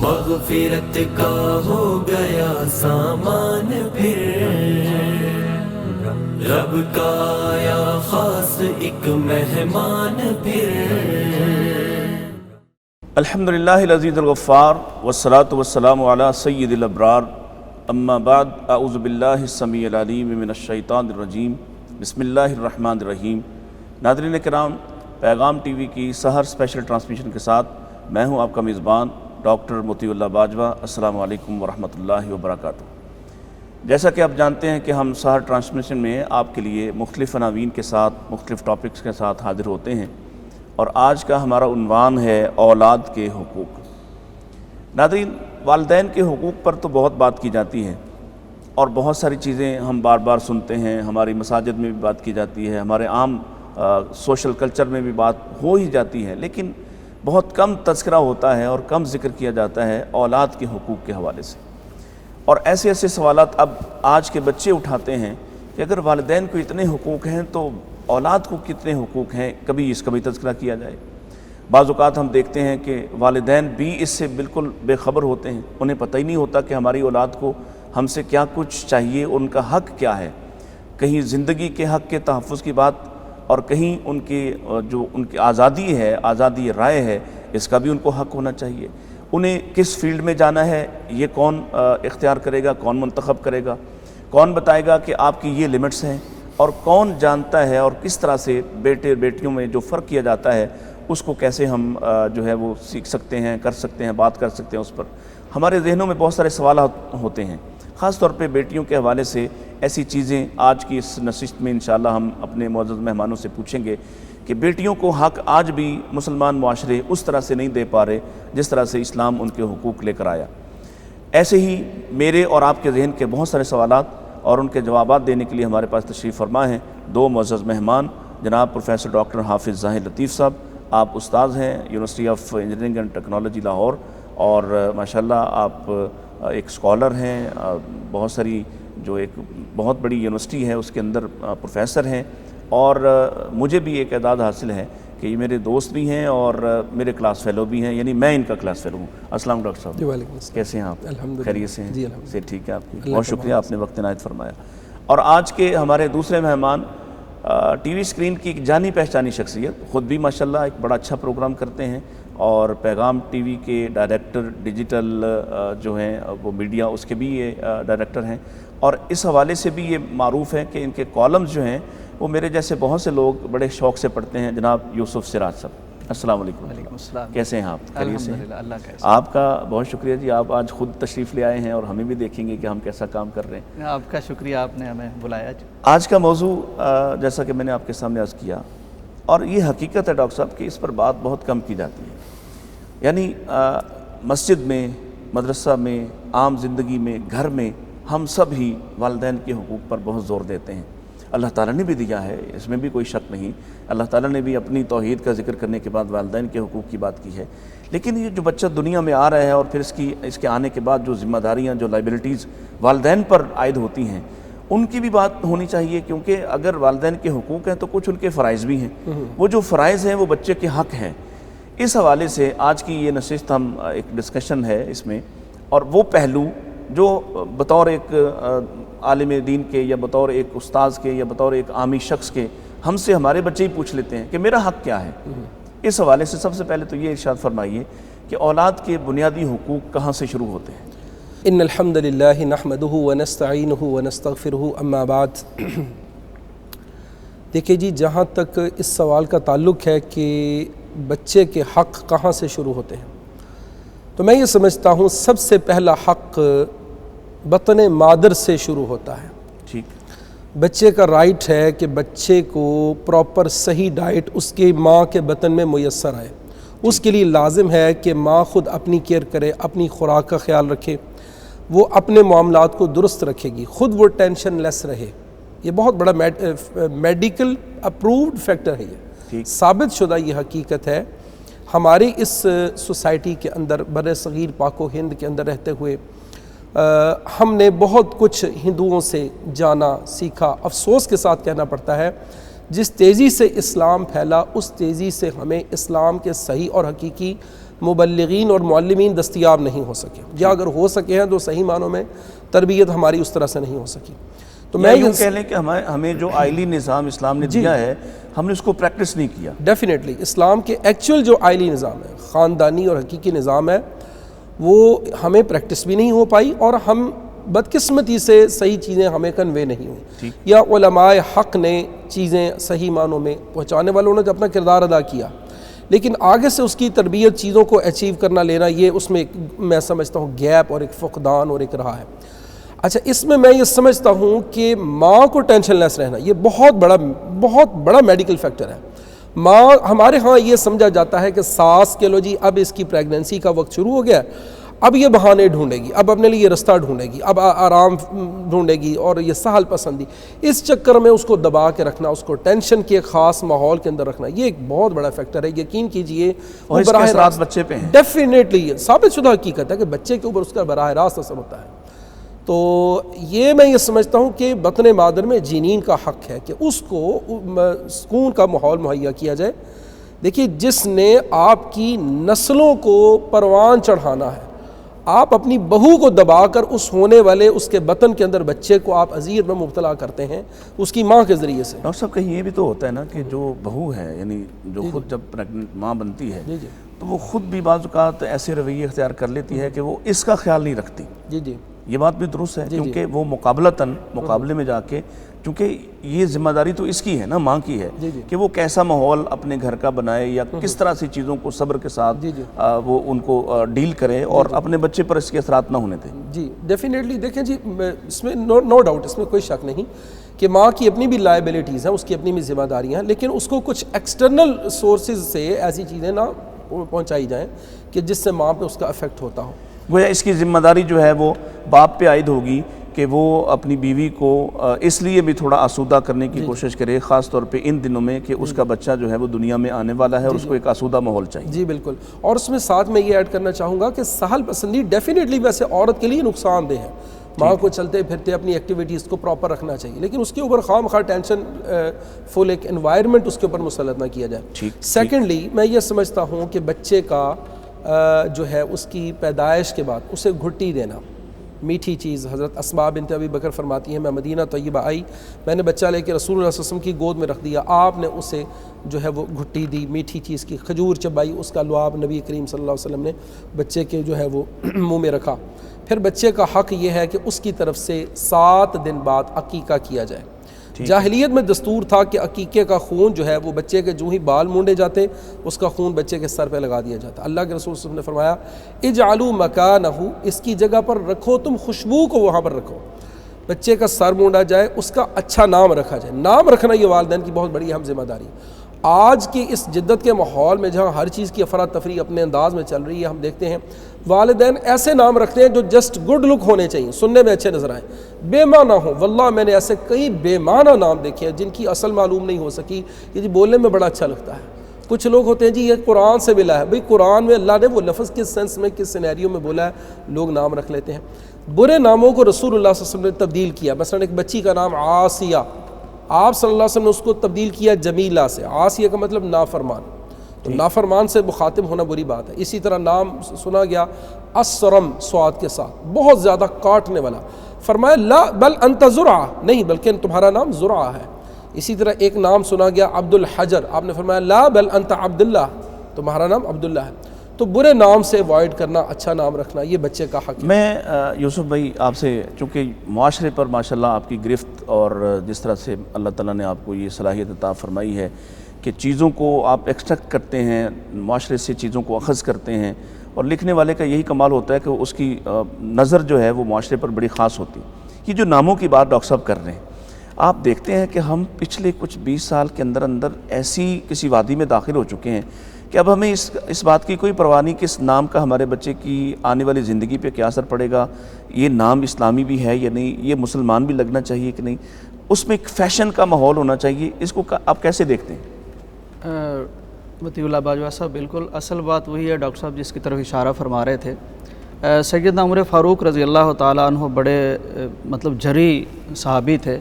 مغفرت کا ہو گیا سامان پھر، رب کا آیا خاص ایک مہمان پھر۔ الحمدللہ العزیز الغفار والصلاة والسلام علی سید الابرار، اما بعد، اعوذ باللہ السمیع العلیم من الشیطان الرجیم، بسم اللہ الرحمن الرحیم۔ ناظرین کرام، پیغام ٹی وی کی سحر اسپیشل ٹرانسمیشن کے ساتھ میں ہوں آپ کا میزبان ڈاکٹر مطیع اللہ باجوہ۔ السلام علیکم ورحمۃ اللہ وبرکاتہ۔ جیسا کہ آپ جانتے ہیں کہ ہم سحر ٹرانسمیشن میں آپ کے لیے مختلف عناوین کے ساتھ مختلف ٹاپکس کے ساتھ حاضر ہوتے ہیں، اور آج کا ہمارا عنوان ہے اولاد کے حقوق۔ ناظرین، والدین کے حقوق پر تو بہت بات کی جاتی ہے، اور بہت ساری چیزیں ہم بار بار سنتے ہیں، ہماری مساجد میں بھی بات کی جاتی ہے، ہمارے عام سوشل کلچر میں بھی بات ہو ہی جاتی ہے، لیکن بہت کم تذکرہ ہوتا ہے اور کم ذکر کیا جاتا ہے اولاد کے حقوق کے حوالے سے۔ اور ایسے سوالات اب آج کے بچے اٹھاتے ہیں کہ اگر والدین کو اتنے حقوق ہیں تو اولاد کو کتنے حقوق ہیں، کبھی اس کا بھی تذکرہ کیا جائے۔ بعض اوقات ہم دیکھتے ہیں کہ والدین بھی اس سے بالکل بے خبر ہوتے ہیں، انہیں پتہ ہی نہیں ہوتا کہ ہماری اولاد کو ہم سے کیا کچھ چاہیے، ان کا حق کیا ہے۔ کہیں زندگی کے حق کے تحفظ کی بات، اور کہیں ان کی آزادی ہے، آزادی رائے ہے، اس کا بھی ان کو حق ہونا چاہیے۔ انہیں کس فیلڈ میں جانا ہے یہ کون اختیار کرے گا، کون منتخب کرے گا، کون بتائے گا کہ آپ کی یہ لمٹس ہیں، اور کون جانتا ہے اور کس طرح سے بیٹے بیٹیوں میں جو فرق کیا جاتا ہے اس کو کیسے ہم جو ہے وہ سیکھ سکتے ہیں، کر سکتے ہیں، بات کر سکتے ہیں۔ اس پر ہمارے ذہنوں میں بہت سارے سوالات ہوتے ہیں، خاص طور پہ بیٹیوں کے حوالے سے۔ ایسی چیزیں آج کی اس نشست میں انشاءاللہ ہم اپنے معزز مہمانوں سے پوچھیں گے کہ بیٹیوں کو حق آج بھی مسلمان معاشرے اس طرح سے نہیں دے پا رہے جس طرح سے اسلام ان کے حقوق لے کر آیا۔ ایسے ہی میرے اور آپ کے ذہن کے بہت سارے سوالات اور ان کے جوابات دینے کے لیے ہمارے پاس تشریف فرما ہیں دو معزز مہمان، جناب پروفیسر ڈاکٹر حافظ ظاہر لطیف صاحب۔ آپ استاذ ہیں university of engineering and technology Lahore, اور ماشاءاللہ آپ ایک اسکالر ہیں، بہت ساری جو ایک بہت بڑی یونیورسٹی ہے اس کے اندر پروفیسر ہیں، اور مجھے بھی ایک اعزاز حاصل ہے کہ یہ میرے دوست بھی ہیں اور میرے کلاس فیلو بھی ہیں، یعنی میں ان کا کلاس فیلو ہوں۔ السلام ڈاکٹر صاحب۔ جی وعلیکم السلام۔ کیسے ہیں آپ؟ الحمدللہ، خیریت سے ہیں؟ جی الحمدللہ سے ٹھیک ہے آپ کی، اللہ بہت شکریہ آپ نے وقت عنایت فرمایا۔ اور آج کے ہمارے دوسرے مہمان ٹی وی اسکرین کی ایک جانی پہچانی شخصیت، خود بھی ماشاءاللہ ایک بڑا اچھا پروگرام کرتے ہیں، اور پیغام ٹی وی کے ڈائریکٹر ڈیجیٹل جو ہیں وہ میڈیا اس کے بھی یہ ڈائریکٹر ہیں، اور اس حوالے سے بھی یہ معروف ہے کہ ان کے کالمز جو ہیں وہ میرے جیسے بہت سے لوگ بڑے شوق سے پڑھتے ہیں۔ جناب یوسف سراج صاحب، السلام علیکم۔ وعلیکم السلام۔ کیسے ہیں آپ؟ خیریت سے ہیں؟ الحمدللہ، اللہ کا احسان۔ آپ کا بہت شکریہ جی، آپ آج خود تشریف لے آئے ہیں اور ہمیں بھی دیکھیں گے کہ ہم کیسا کام کر رہے ہیں۔ آپ کا شکریہ، آپ نے ہمیں بلایا۔ آج کا موضوع جیسا کہ میں نے آپ کے سامنے عرض کیا، اور یہ حقیقت ہے ڈاکٹر صاحب کہ اس پر بات بہت کم کی جاتی ہے، یعنی مسجد میں، مدرسہ میں، عام زندگی میں، گھر میں ہم سب ہی والدین کے حقوق پر بہت زور دیتے ہیں۔ اللہ تعالیٰ نے بھی دیا ہے، اس میں بھی کوئی شک نہیں، اللہ تعالیٰ نے بھی اپنی توحید کا ذکر کرنے کے بعد والدین کے حقوق کی بات کی ہے۔ لیکن یہ جو بچہ دنیا میں آ رہا ہے اور پھر اس کے آنے کے بعد جو ذمہ داریاں، جو لائبلٹیز والدین پر عائد ہوتی ہیں، ان کی بھی بات ہونی چاہیے، کیونکہ اگر والدین کے حقوق ہیں تو کچھ ان کے فرائض بھی ہیں، وہ جو فرائض ہیں وہ بچے کے حق ہیں۔ اس حوالے سے آج کی یہ نشست ہم ایک ڈسکشن ہے اس میں، اور وہ پہلو جو بطور ایک عالم دین کے یا بطور ایک استاذ کے یا بطور ایک عامی شخص کے ہم سے ہمارے بچے ہی پوچھ لیتے ہیں کہ میرا حق کیا ہے۔ اس حوالے سے سب سے پہلے تو یہ ارشاد فرمائیے کہ اولاد کے بنیادی حقوق کہاں سے شروع ہوتے ہیں؟ ان الحمد للہ نحمدہ ونستعینہ ونستغفرہ، اما بعد۔ دیکھیے جی، جہاں تک اس سوال کا تعلق ہے کہ بچے کے حق کہاں سے شروع ہوتے ہیں، تو میں یہ سمجھتا ہوں سب سے پہلا حق بطن مادر سے شروع ہوتا ہے۔ ٹھیک، بچے کا رائٹ ہے کہ بچے کو پراپر صحیح ڈائٹ اس کے ماں کے بطن میں میسر آئے۔ اس کے لیے لازم ہے کہ ماں خود اپنی کیئر کرے، اپنی خوراک کا خیال رکھے، وہ اپنے معاملات کو درست رکھے گی، خود وہ ٹینشن لیس رہے۔ یہ بہت بڑا میڈیکل اپرووڈ فیکٹر ہے، یہ ثابت شدہ یہ حقیقت ہے۔ ہماری اس سوسائٹی کے اندر، بر صغیر پاک و ہند کے اندر رہتے ہوئے ہم نے بہت کچھ ہندوؤں سے جانا، سیکھا۔ افسوس کے ساتھ کہنا پڑتا ہے جس تیزی سے اسلام پھیلا اس تیزی سے ہمیں اسلام کے صحیح اور حقیقی مبلغین اور معلمین دستیاب نہیں ہو سکے، یا اگر ہو سکے ہیں تو صحیح معنوں میں تربیت ہماری اس طرح سے نہیں ہو سکی۔ تو میں یوں کہہ لیں کہ ہمیں جو آئلی نظام اسلام نے دیا ہے ہم نے اس کو پریکٹس نہیں کیا۔ ڈیفینیٹلی اسلام کے ایکچوئل جو آئلی نظام ہے، خاندانی اور حقیقی نظام ہے، وہ ہمیں پریکٹس بھی نہیں ہو پائی، اور ہم بدقسمتی سے صحیح چیزیں ہمیں کنوے نہیں ہوئی، یا علماء حق نے چیزیں صحیح معنوں میں پہنچانے والوں نے تو اپنا کردار ادا کیا، لیکن آگے سے اس کی تربیت چیزوں کو اچیو کرنا لینا، یہ اس میں میں سمجھتا ہوں گیپ اور ایک فقدان اور ایک رہا ہے۔ اچھا، اس میں یہ سمجھتا ہوں کہ ماں کو ٹینشن لیس رہنا یہ بہت بڑا میڈیکل فیکٹر ہے۔ ماں، ہمارے ہاں یہ سمجھا جاتا ہے کہ ساس کے لو جی اب اس کی پریگننسی کا وقت شروع ہو گیا، اب یہ بہانے ڈھونڈے گی، اب اپنے لیے یہ رستہ ڈھونڈے گی، اب آرام ڈھونڈے گی، اور یہ سہل پسندی، اس چکر میں اس کو دبا کے رکھنا، اس کو ٹینشن کے خاص ماحول کے اندر رکھنا، یہ ایک بہت بڑا فیکٹر ہے۔ یقین کیجئے اور اس کے اثرات بچے پہ ہیں۔ ڈیفینیٹلی یہ ثابت شدہ حقیقت ہے کہ بچے کے اوپر اس کا براہ راست اثر ہوتا ہے۔ تو یہ میں یہ سمجھتا ہوں کہ بطن مادر میں جنین کا حق ہے کہ اس کو سکون کا ماحول مہیا کیا جائے۔ دیکھیے، جس نے آپ کی نسلوں کو پروان چڑھانا ہے، آپ اپنی بہو کو دبا کر اس ہونے والے اس کے بطن کے اندر بچے کو آپ اذیت میں مبتلا کرتے ہیں اس کی ماں کے ذریعے سے۔ ڈاکٹر صاحب، کہیں یہ بھی تو ہوتا ہے نا کہ جو بہو ہے، یعنی جو خود جب پریگننٹ ماں بنتی ہے تو وہ خود بھی بعض اوقات ایسے رویے اختیار کر لیتی ہے کہ وہ اس کا خیال نہیں رکھتی۔ یہ بات بھی درست ہے، کیونکہ وہ مقابلے میں جا کے، کیونکہ یہ ذمہ داری تو اس کی ہے نا، ماں کی ہے کہ وہ کیسا ماحول اپنے گھر کا بنائے، یا کس طرح سے چیزوں کو صبر کے ساتھ وہ ان کو ڈیل کرے اور اپنے بچے پر اس کے اثرات نہ ہونے دے۔ جی ڈیفینیٹلی، دیکھیں جی، اس میں نو ڈاؤٹ، اس میں کوئی شک نہیں کہ ماں کی اپنی بھی لائبلٹیز ہیں، اس کی اپنی بھی ذمہ داریاں ہیں، لیکن اس کو کچھ ایکسٹرنل سورسز سے ایسی چیزیں نہ پہنچائی جائیں کہ جس سے ماں پہ اس کا افیکٹ ہوتا ہو۔ گویا اس کی ذمہ داری جو ہے وہ باپ پہ عائد ہوگی کہ وہ اپنی بیوی کو اس لیے بھی تھوڑا آسودہ کرنے کی کوشش کرے، خاص طور پہ ان دنوں میں کہ اس کا بچہ جو ہے وہ دنیا میں آنے والا ہے اور اس کو ایک آسودہ ماحول چاہیے۔ جی بالکل، اور اس میں ساتھ میں یہ ایڈ کرنا چاہوں گا کہ سہل پسندی ڈیفینیٹلی ویسے عورت کے لیے نقصان دہ ہے۔ ماں کو چلتے پھرتے اپنی ایکٹیویٹیز کو پراپر رکھنا چاہیے، لیکن اس کے اوپر خام خواہ ٹینشن فل ایک انوائرمنٹ اس کے اوپر مسلط نہ کیا جائے۔ سیکنڈلی، میں یہ سمجھتا ہوں کہ بچے کا جو ہے اس کی پیدائش کے بعد اسے گھٹی دینا، میٹھی چیز، حضرت اسماء بنت ابی بکر فرماتی ہیں، میں مدینہ طیبہ آئی، میں نے بچہ لے کے رسول اللہ صلی اللہ علیہ وسلم کی گود میں رکھ دیا، آپ نے اسے جو ہے وہ گھٹی دی، میٹھی چیز کی، کھجور چبائی، اس کا لعاب نبی کریم صلی اللہ علیہ وسلم نے بچے کے جو ہے وہ منہ میں رکھا۔ پھر بچے کا حق یہ ہے کہ اس کی طرف سے 7 دن بعد عقیقہ کیا جائے۔ جاہلیت میں دستور تھا کہ عقیقے کا خون جو ہے وہ بچے کے جو ہی بال مونڈے جاتے اس کا خون بچے کے سر پہ لگا دیا جاتا۔ اللہ کے رسول صلی اللہ علیہ وسلم نے فرمایا، اجعلوا مکانہ، اس کی جگہ پر رکھو، تم خوشبو کو وہاں پر رکھو، بچے کا سر مونڈا جائے، اس کا اچھا نام رکھا جائے۔ نام رکھنا یہ والدین کی بہت بڑی اہم ذمہ داری۔ آج کی اس جدت کے ماحول میں جہاں ہر چیز کی افراتفری اپنے انداز میں چل رہی ہے، ہم دیکھتے ہیں والدین ایسے نام رکھتے ہیں جو جسٹ گڈ لک ہونے چاہیے، سننے میں اچھے نظر آئیں، بے معنی ہوں۔ واللہ میں نے ایسے کئی بے معنی نام دیکھے ہیں جن کی اصل معلوم نہیں ہو سکی، یہ جی بولنے میں بڑا اچھا لگتا ہے۔ کچھ لوگ ہوتے ہیں جی یہ قرآن سے ملا ہے، بھئی قرآن میں اللہ نے وہ لفظ کس سینس میں، کس سینیریو میں بولا ہے، لوگ نام رکھ لیتے ہیں۔ برے ناموں کو رسول اللہ صلی اللہ علیہ وسلم نے تبدیل کیا، مثلا ایک بچی کا نام عاصیہ، آپ صلی اللہ علیہ وسلم نے اس کو تبدیل کیا جمیلہ سے۔ عاصیہ کا مطلب نافرمان، تو نافرمان سے مخاطب ہونا بری بات ہے۔ اسی طرح نام سنا گیا اسرم، سواد کے ساتھ، بہت زیادہ کاٹنے والا، فرمایا لا بل انت زرعہ، نہیں بلکہ تمہارا نام زرعہ ہے۔ اسی طرح ایک نام سنا گیا عبد الحجر، آپ نے فرمایا لا بل انت عبداللہ، تمہارا نام عبداللہ ہے۔ تو برے نام سے اوائڈ کرنا، اچھا نام رکھنا، یہ بچے کا حق ہے۔ میں یوسف بھائی آپ سے، چونکہ معاشرے پر ماشاءاللہ آپ کی گرفت اور جس طرح سے اللہ تعالیٰ نے آپ کو یہ صلاحیت عطا فرمائی ہے کہ چیزوں کو آپ ایکسٹریکٹ کرتے ہیں، معاشرے سے چیزوں کو اخذ کرتے ہیں، اور لکھنے والے کا یہی کمال ہوتا ہے کہ اس کی نظر جو ہے وہ معاشرے پر بڑی خاص ہوتی ہے۔ یہ جو ناموں کی بات ڈاکٹر صاحب کر رہے ہیں، آپ دیکھتے ہیں کہ ہم پچھلے کچھ 20 سال کے اندر ایسی کسی وادی میں داخل ہو چکے ہیں کہ اب ہمیں اس بات کی کوئی پرواہ نہیں کہ اس نام کا ہمارے بچے کی آنے والی زندگی پہ کیا اثر پڑے گا، یہ نام اسلامی بھی ہے یا نہیں، یہ مسلمان بھی لگنا چاہیے کہ نہیں، اس میں ایک فیشن کا ماحول ہونا چاہیے۔ اس کو آپ کیسے دیکھتے ہیں؟ مطیع اللہ باجوہ صاحب، بالکل اصل بات وہی ہے ڈاکٹر صاحب جس کی طرف اشارہ فرما رہے تھے۔ سیدنا عمر فاروق رضی اللہ تعالیٰ عنہ بڑے مطلب جری صحابی تھے،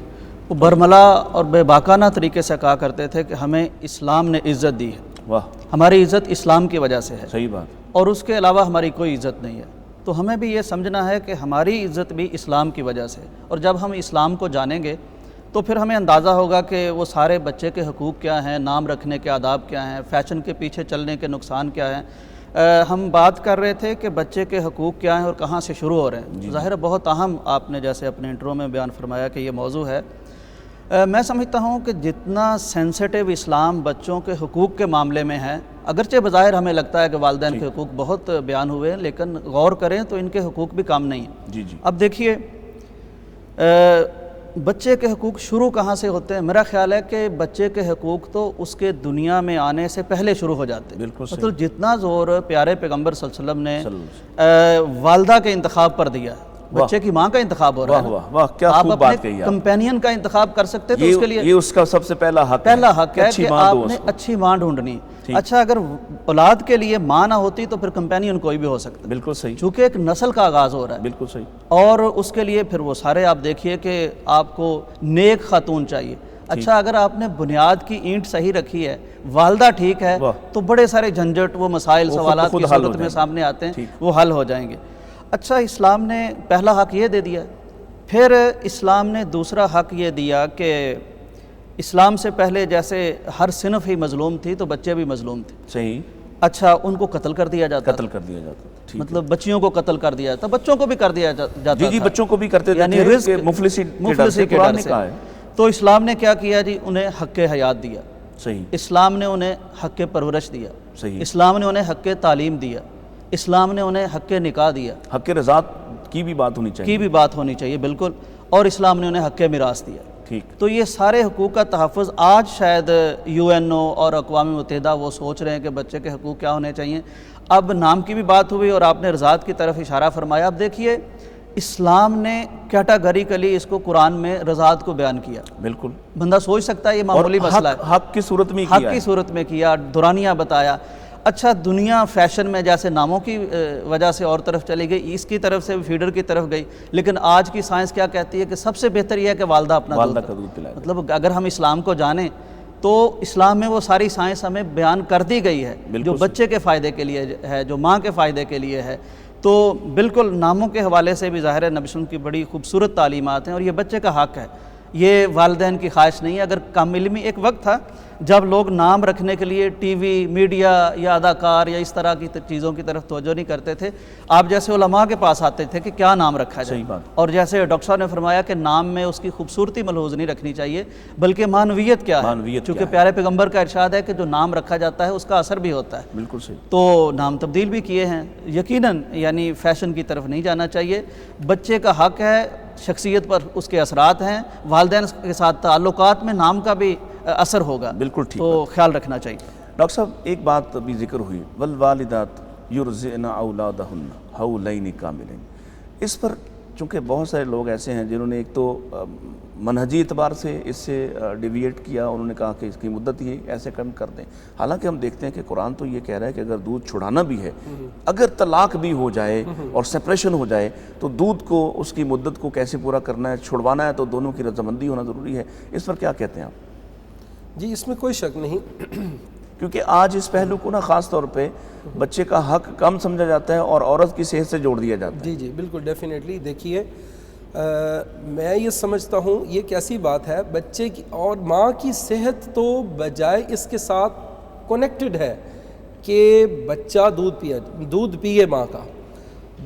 وہ برملا اور بے باکانہ طریقے سے کہا کرتے تھے کہ ہمیں اسلام نے عزت دی ہے، واہ، ہماری عزت اسلام کی وجہ سے ہے۔ صحیح بات۔ اور اس کے علاوہ ہماری کوئی عزت نہیں ہے۔ تو ہمیں بھی یہ سمجھنا ہے کہ ہماری عزت بھی اسلام کی وجہ سے، اور جب ہم اسلام کو جانیں گے تو پھر ہمیں اندازہ ہوگا کہ وہ سارے بچے کے حقوق کیا ہیں، نام رکھنے کے آداب کیا ہیں، فیشن کے پیچھے چلنے کے نقصان کیا ہیں۔ ہم بات کر رہے تھے کہ بچے کے حقوق کیا ہیں اور کہاں سے شروع ہو رہے ہیں۔ ظاہر ہے بہت اہم، آپ نے جیسے اپنے انٹرو میں بیان فرمایا کہ یہ موضوع ہے۔ میں سمجھتا ہوں کہ جتنا سینسٹیو اسلام بچوں کے حقوق کے معاملے میں ہے، اگرچہ بظاہر ہمیں لگتا ہے کہ والدین کے حقوق بہت بیان ہوئے ہیں، لیکن غور کریں تو ان کے حقوق بھی کم نہیں ہیں۔ اب دیکھیے بچے کے حقوق شروع کہاں سے ہوتے ہیں؟ میرا خیال ہے کہ بچے کے حقوق تو اس کے دنیا میں آنے سے پہلے شروع ہو جاتے ہیں۔ مطلب جتنا زور پیارے پیغمبر صلی اللہ علیہ وسلم نے والدہ کے انتخاب پر دیا، بچے کی ماں کا انتخاب ہو رہا ہے، آپ اپنے کمپینین کا انتخاب کر سکتے تو اس کے لیے یہ اس کا سب سے پہلا حق ہے کہ آپ نے اچھی ماں ڈھونڈنی۔ اچھا، اگر اولاد کے لیے ماں نہ ہوتی تو پھر کمپینین کوئی بھی ہو سکتا۔ بالکل صحیح، چونکہ ایک نسل کا آغاز ہو رہا ہے۔ بالکل صحیح، اور اس کے لیے پھر وہ سارے آپ دیکھیے کہ آپ کو نیک خاتون چاہیے۔ اچھا، اگر آپ نے بنیاد کی اینٹ صحیح رکھی ہے، والدہ ٹھیک ہے، تو بڑے سارے جھنجھٹ، وہ مسائل سوالات کی صورت میں سامنے آتے ہیں، وہ حل ہو جائیں گے۔ اچھا، اسلام نے پہلا حق یہ دے دیا، پھر اسلام نے دوسرا حق یہ دیا کہ اسلام سے پہلے جیسے ہر صنف ہی مظلوم تھی تو بچے بھی مظلوم تھے۔ صحیح۔ اچھا، ان کو قتل کر دیا جاتا، قتل کر دیا جاتا، مطلب بچیوں کو قتل کر دیا جاتا، بچوں کو بھی کر دیا جاتا۔ جی بچوں کو بھی کرتے تھے، یعنی رزق مفلسی کے ڈر سے۔ تو اسلام نے کیا کیا جی؟ انہیں حق حیات دیا۔ صحیح۔ اسلام نے انہیں حق پرورش دیا۔ صحیح۔ اسلام نے انہیں حق تعلیم دیا۔ اسلام نے انہیں حق نکاح دیا۔ حق رضاعت کی بھی بات ہونی چاہیے، بالکل۔ اور اسلام نے انہیں حق میراث دیا۔ ٹھیک۔ تو یہ سارے حقوق کا تحفظ آج شاید UN اور اقوام متحدہ وہ سوچ رہے ہیں کہ بچے کے حقوق کیا ہونے چاہیے۔ اب نام کی بھی بات ہوئی اور آپ نے رضاعت کی طرف اشارہ فرمایا۔ اب دیکھیے اسلام نے کیٹاگریکلی اس کو قرآن میں رضاعت کو بیان کیا۔ بالکل، بندہ سوچ سکتا ہے یہ معمولی مسئلہ ہے، حق کی صورت میں حق کی صورت میں کیا، دورانیہ بتایا۔ اچھا، دنیا فیشن میں جیسے ناموں کی وجہ سے اور طرف چلی گئی، اس کی طرف سے فیڈر کی طرف گئی، لیکن آج کی سائنس کیا کہتی ہے کہ سب سے بہتر یہ ہے کہ والدہ اپنا دودھ پلائے۔ مطلب اگر ہم اسلام کو جانیں تو اسلام میں وہ ساری سائنس ہمیں بیان کر دی گئی ہے جو بچے کے فائدے کے لیے ہے، جو ماں کے فائدے کے لیے ہے۔ تو بالکل ناموں کے حوالے سے بھی ظاہر ہے نبی صلی اللہ علیہ وسلم کی بڑی خوبصورت تعلیمات ہیں، اور یہ بچے کا حق ہے، یہ والدین کی خواہش نہیں ہے۔ اگر کم علمی، ایک وقت تھا جب لوگ نام رکھنے کے لیے ٹی وی، میڈیا یا اداکار یا اس طرح کی چیزوں کی طرف توجہ نہیں کرتے تھے، آپ جیسے علماء کے پاس آتے تھے کہ کیا نام رکھا جائے۔ اور جیسے ڈاکٹر صاحب نے فرمایا کہ نام میں اس کی خوبصورتی ملحوظ نہیں رکھنی چاہیے بلکہ معنویت کیا ہے، چونکہ پیارے پیغمبر کا ارشاد ہے کہ جو نام رکھا جاتا ہے اس کا اثر بھی ہوتا ہے۔ بالکل صحیح۔ تو نام تبدیل بھی کیے ہیں، یقیناً یعنی فیشن کی طرف نہیں جانا چاہیے۔ بچے کا حق ہے، شخصیت پر اس کے اثرات ہیں، والدین کے ساتھ تعلقات میں نام کا بھی اثر ہوگا، بالکل ٹھیک، تو خیال رکھنا چاہیے۔ ڈاکٹر صاحب ایک بات ابھی ذکر ہوئی، والوالدات یرضعن اولادہن حولین کاملین، اس پر چونکہ بہت سارے لوگ ایسے ہیں جنہوں نے ایک تو منہجی اعتبار سے اس سے ڈیویٹ کیا، انہوں نے کہا کہ اس کی مدت یہ ایسے کم کر دیں، حالانکہ ہم دیکھتے ہیں کہ قرآن تو یہ کہہ رہا ہے کہ اگر دودھ چھڑانا بھی ہے، اگر طلاق بھی ہو جائے اور سپریشن ہو جائے تو دودھ کو، اس کی مدت کو کیسے پورا کرنا ہے، چھڑوانا ہے تو دونوں کی رضامندی ہونا ضروری ہے۔ اس پر کیا کہتے ہیں آپ؟ جی اس میں کوئی شک نہیں، کیونکہ آج اس پہلو کو نا خاص طور پہ بچے کا حق کم سمجھا جاتا ہے اور عورت کی صحت سے جوڑ دیا جاتا ہے۔ جی جی بالکل ڈیفینیٹلی۔ دیکھیے میں یہ سمجھتا ہوں یہ کیسی بات ہے، بچے کی اور ماں کی صحت تو بجائے اس کے ساتھ کنیکٹڈ ہے کہ بچہ دودھ پیے ماں کا۔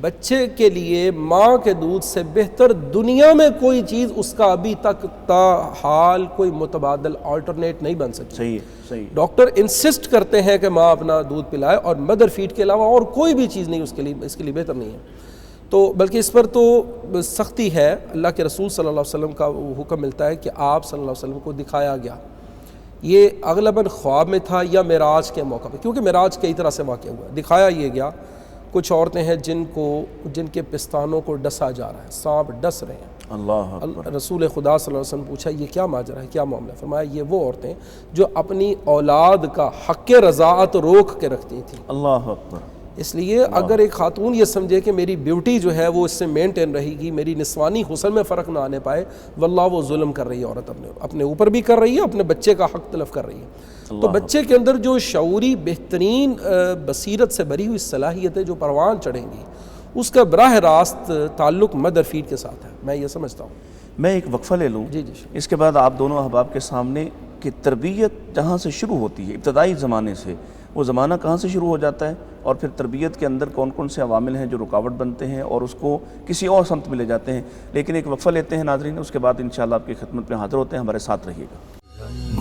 بچے کے لیے ماں کے دودھ سے بہتر دنیا میں کوئی چیز اس کا ابھی تک تا حال کوئی متبادل آلٹرنیٹ نہیں بن سکتی۔ صحیح صحیح۔ ڈاکٹر انسسٹ کرتے ہیں کہ ماں اپنا دودھ پلائے، اور مدر فیڈ کے علاوہ اور کوئی بھی چیز نہیں اس کے لیے بہتر نہیں ہے۔ تو بلکہ اس پر تو سختی ہے، اللہ کے رسول صلی اللہ علیہ وسلم کا حکم ملتا ہے کہ آپ صلی اللہ علیہ وسلم کو دکھایا گیا، یہ اغلباً خواب میں تھا یا معراج کے موقع پہ، کیونکہ معراج کئی طرح سے واقع ہوا ہے۔ دکھایا یہ گیا، کچھ عورتیں ہیں جن کے پستانوں کو ڈسا جا رہا ہے، سانپ ڈس رہے ہیں۔ اللہ رسول خدا صلی اللہ علیہ وسلم پوچھا یہ کیا ماجرا ہے، کیا معاملہ ہے؟ فرمایا یہ وہ عورتیں جو اپنی اولاد کا حق رضاعت روک کے رکھتی تھیں۔ اللہ اکبر۔ اس لیے اگر ایک خاتون یہ سمجھے کہ میری بیوٹی جو ہے وہ اس سے مینٹین رہے گی، میری نسوانی حسن میں فرق نہ آنے پائے، واللہ وہ ظلم کر رہی ہے عورت، اپنے اوپر بھی کر رہی ہے، اپنے بچے کا حق تلف کر رہی ہے۔ تو بچے کے اندر جو شعوری بہترین بصیرت سے بھری ہوئی صلاحیتیں جو پروان چڑھیں گی، اس کا براہ راست تعلق مدر فیڈ کے ساتھ ہے، میں یہ سمجھتا ہوں۔ میں ایک وقفہ لے لوں، اس کے بعد آپ دونوں احباب کے سامنے کہ تربیت جہاں سے شروع ہوتی ہے ابتدائی زمانے سے، وہ زمانہ کہاں سے شروع ہو جاتا ہے، اور پھر تربیت کے اندر کون کون سے عوامل ہیں جو رکاوٹ بنتے ہیں اور اس کو کسی اور سمت میں لے جاتے ہیں۔ لیکن ایک وقفہ لیتے ہیں ناظرین، اس کے بعد انشاءاللہ آپ کی خدمت میں حاضر ہوتے ہیں، ہمارے ساتھ رہیے گا۔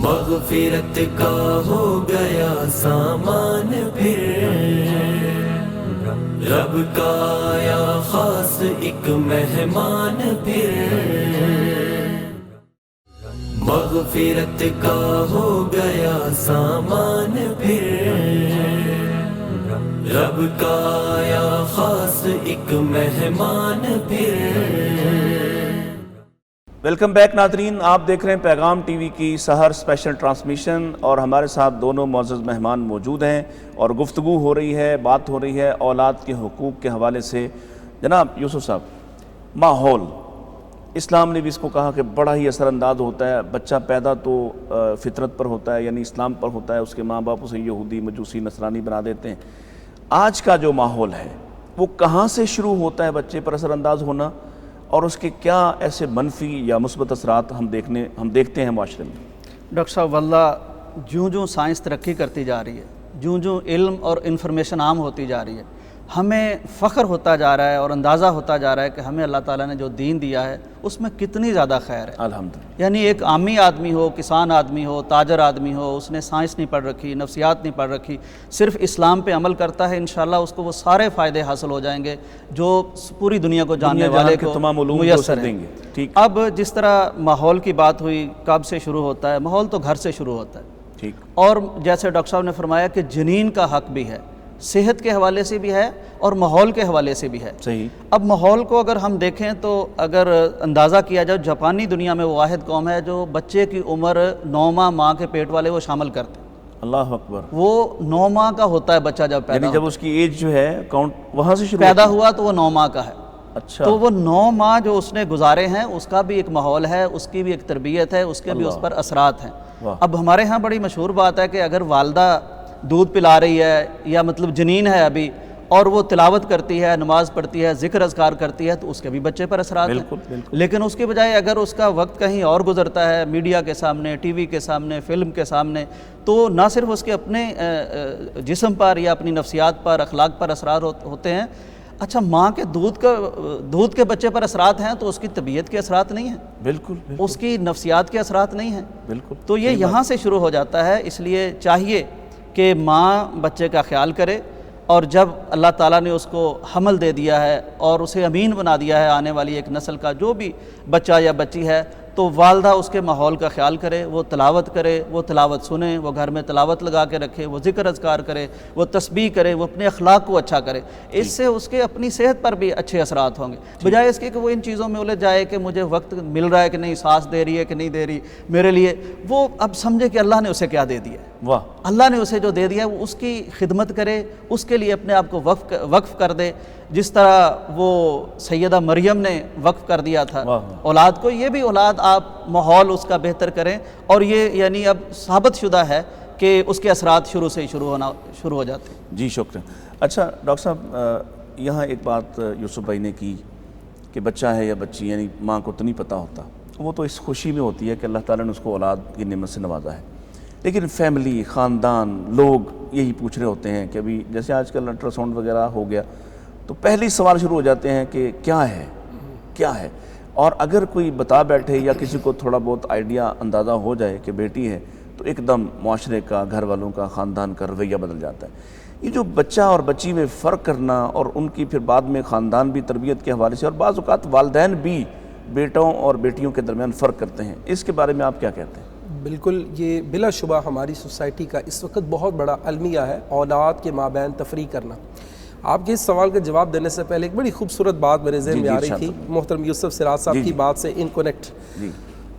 مغفرت کا ہو گیا سامان پھر، رب کا آیا خاص ایک مہمان پھر، مغفرت کا ہو گیا سامان پھر، رب کا آیا خاص ایک مہمان پھر۔ ویلکم بیک ناظرین، آپ دیکھ رہے ہیں پیغام ٹی وی کی سحر اسپیشل ٹرانسمیشن، اور ہمارے ساتھ دونوں معزز مہمان موجود ہیں اور گفتگو ہو رہی ہے، بات ہو رہی ہے اولاد کے حقوق کے حوالے سے۔ جناب یوسف صاحب، ماحول، اسلام نے بھی اس کو کہا کہ بڑا ہی اثر انداز ہوتا ہے، بچہ پیدا تو فطرت پر ہوتا ہے، یعنی اسلام پر ہوتا ہے، اس کے ماں باپ اسے یہودی مجوسی نصرانی بنا دیتے ہیں۔ آج کا جو ماحول ہے وہ کہاں سے شروع ہوتا ہے بچے پر اثر انداز ہونا، اور اس کے کیا ایسے منفی یا مثبت اثرات ہم دیکھتے ہیں معاشرے میں؟ ڈاکٹر صاحب، واللہ جوں سائنس ترقی کرتی جا رہی ہے، جوں علم اور انفارمیشن عام ہوتی جا رہی ہے، ہمیں فخر ہوتا جا رہا ہے اور اندازہ ہوتا جا رہا ہے کہ ہمیں اللہ تعالیٰ نے جو دین دیا ہے اس میں کتنی زیادہ خیر ہے۔ الحمدللہ۔ یعنی ایک عامی آدمی ہو، کسان آدمی ہو، تاجر آدمی ہو، اس نے سائنس نہیں پڑھ رکھی، نفسیات نہیں پڑھ رکھی، صرف اسلام پہ عمل کرتا ہے، انشاءاللہ اس کو وہ سارے فائدے حاصل ہو جائیں گے جو پوری دنیا کو جاننے والے کو تمام علوم میسر دیں ہیں۔ گے۔ ٹھیک۔ اب جس طرح ماحول کی بات ہوئی، کب سے شروع ہوتا ہے؟ ماحول تو گھر سے شروع ہوتا ہے۔ ٹھیک۔ اور جیسے ڈاکٹر صاحب نے فرمایا کہ جنین کا حق بھی ہے، صحت کے حوالے سے بھی ہے اور ماحول کے حوالے سے بھی ہے۔ صحیح۔ اب ماحول کو اگر ہم دیکھیں تو اگر اندازہ کیا جائے، جاپانی دنیا میں وہ واحد قوم ہے جو بچے کی عمر 9 ماہ کے پیٹ والے وہ شامل کرتے ہیں۔ اللہ اکبر۔ وہ 9 ماہ کا ہوتا ہے بچہ جب پیدا یعنی جب اس کی ایج جو ہے کاؤنٹ وہاں سے شروع پیدا ہوا تو وہ 9 ماہ کا ہے۔ اچھا۔ تو وہ 9 ماہ جو اس نے گزارے ہیں اس کا بھی ایک ماحول ہے، اس کی بھی ایک تربیت ہے، اس کے بھی اس پر اثرات ہیں۔ اب ہمارے ہاں بڑی مشہور بات ہے کہ اگر والدہ دودھ پلا رہی ہے یا مطلب جنین ہے ابھی، اور وہ تلاوت کرتی ہے، نماز پڑھتی ہے، ذکر اذکار کرتی ہے، تو اس کے بھی بچے پر اثرات ہیں۔ لیکن اس کے بجائے اگر اس کا وقت کہیں اور گزرتا ہے، میڈیا کے سامنے، ٹی وی کے سامنے، فلم کے سامنے، تو نہ صرف اس کے اپنے جسم پر یا اپنی نفسیات پر، اخلاق پر اثرات ہوتے ہیں۔ اچھا، ماں کے دودھ کے بچے پر اثرات ہیں تو اس کی طبیعت کے اثرات نہیں ہیں، بالکل، اس کی نفسیات کے اثرات نہیں ہیں۔ بالکل۔ تو یہ یہاں سے شروع ہو جاتا ہے، اس لیے چاہیے کہ ماں بچے کا خیال کرے، اور جب اللہ تعالیٰ نے اس کو حمل دے دیا ہے اور اسے امین بنا دیا ہے آنے والی ایک نسل کا جو بھی بچہ یا بچی ہے، تو والدہ اس کے ماحول کا خیال کرے، وہ تلاوت کرے، وہ تلاوت سنے، وہ گھر میں تلاوت لگا کے رکھے، وہ ذکر اذکار کرے، وہ تسبیح کرے، وہ اپنے اخلاق کو اچھا کرے۔ اس سے اس کے اپنی صحت پر بھی اچھے اثرات ہوں گے، بجائے اس کے کہ وہ ان چیزوں میں الجھ جائے کہ مجھے وقت مل رہا ہے کہ نہیں، سانس دے رہی ہے کہ نہیں دے رہی میرے لیے۔ وہ اب سمجھے کہ اللہ نے اسے کیا دے دیا ہے، واہ، اللہ نے اسے جو دے دیا ہے وہ اس کی خدمت کرے، اس کے لیے اپنے آپ کو وقف کر دے، جس طرح وہ سیدہ مریم نے وقف کر دیا تھا اولاد کو۔ یہ بھی اولاد آپ ماحول اس کا بہتر کریں، اور یہ یعنی اب ثابت شدہ ہے کہ اس کے اثرات شروع سے شروع ہو جاتے ہیں۔ جی شکریہ۔ اچھا ڈاکٹر صاحب، یہاں ایک بات یوسف بھائی نے کی کہ بچہ ہے یا بچی، یعنی ماں کو تو نہیں پتہ ہوتا، وہ تو اس خوشی میں ہوتی ہے کہ اللہ تعالیٰ نے اس کو اولاد کی نعمت سے نوازا ہے، لیکن فیملی، خاندان، لوگ یہی پوچھ رہے ہوتے ہیں کہ ابھی جیسے آج کل الٹرا ساؤنڈ وغیرہ ہو گیا تو پہلی سوال شروع ہو جاتے ہیں کہ کیا ہے، اور اگر کوئی بتا بیٹھے یا کسی کو تھوڑا بہت آئیڈیا اندازہ ہو جائے کہ بیٹی ہے، تو ایک دم معاشرے کا، گھر والوں کا، خاندان کا رویہ بدل جاتا ہے۔ یہ جو بچہ اور بچی میں فرق کرنا، اور ان کی پھر بعد میں خاندان بھی تربیت کے حوالے سے، اور بعض اوقات والدین بھی بیٹوں اور بیٹیوں کے درمیان فرق کرتے ہیں، اس کے بارے میں آپ کیا کہتے ہیں؟ بالکل، یہ بلا شبہ ہماری سوسائٹی کا اس وقت بہت بڑا المیہ ہے، اولاد کے مابین تفریق کرنا۔ آپ کے اس سوال کا جواب دینے سے پہلے ایک بڑی خوبصورت بات میرے ذہن میں آ رہی تھی، محترم یوسف سراج صاحب کی بات سے ان کنیکٹ۔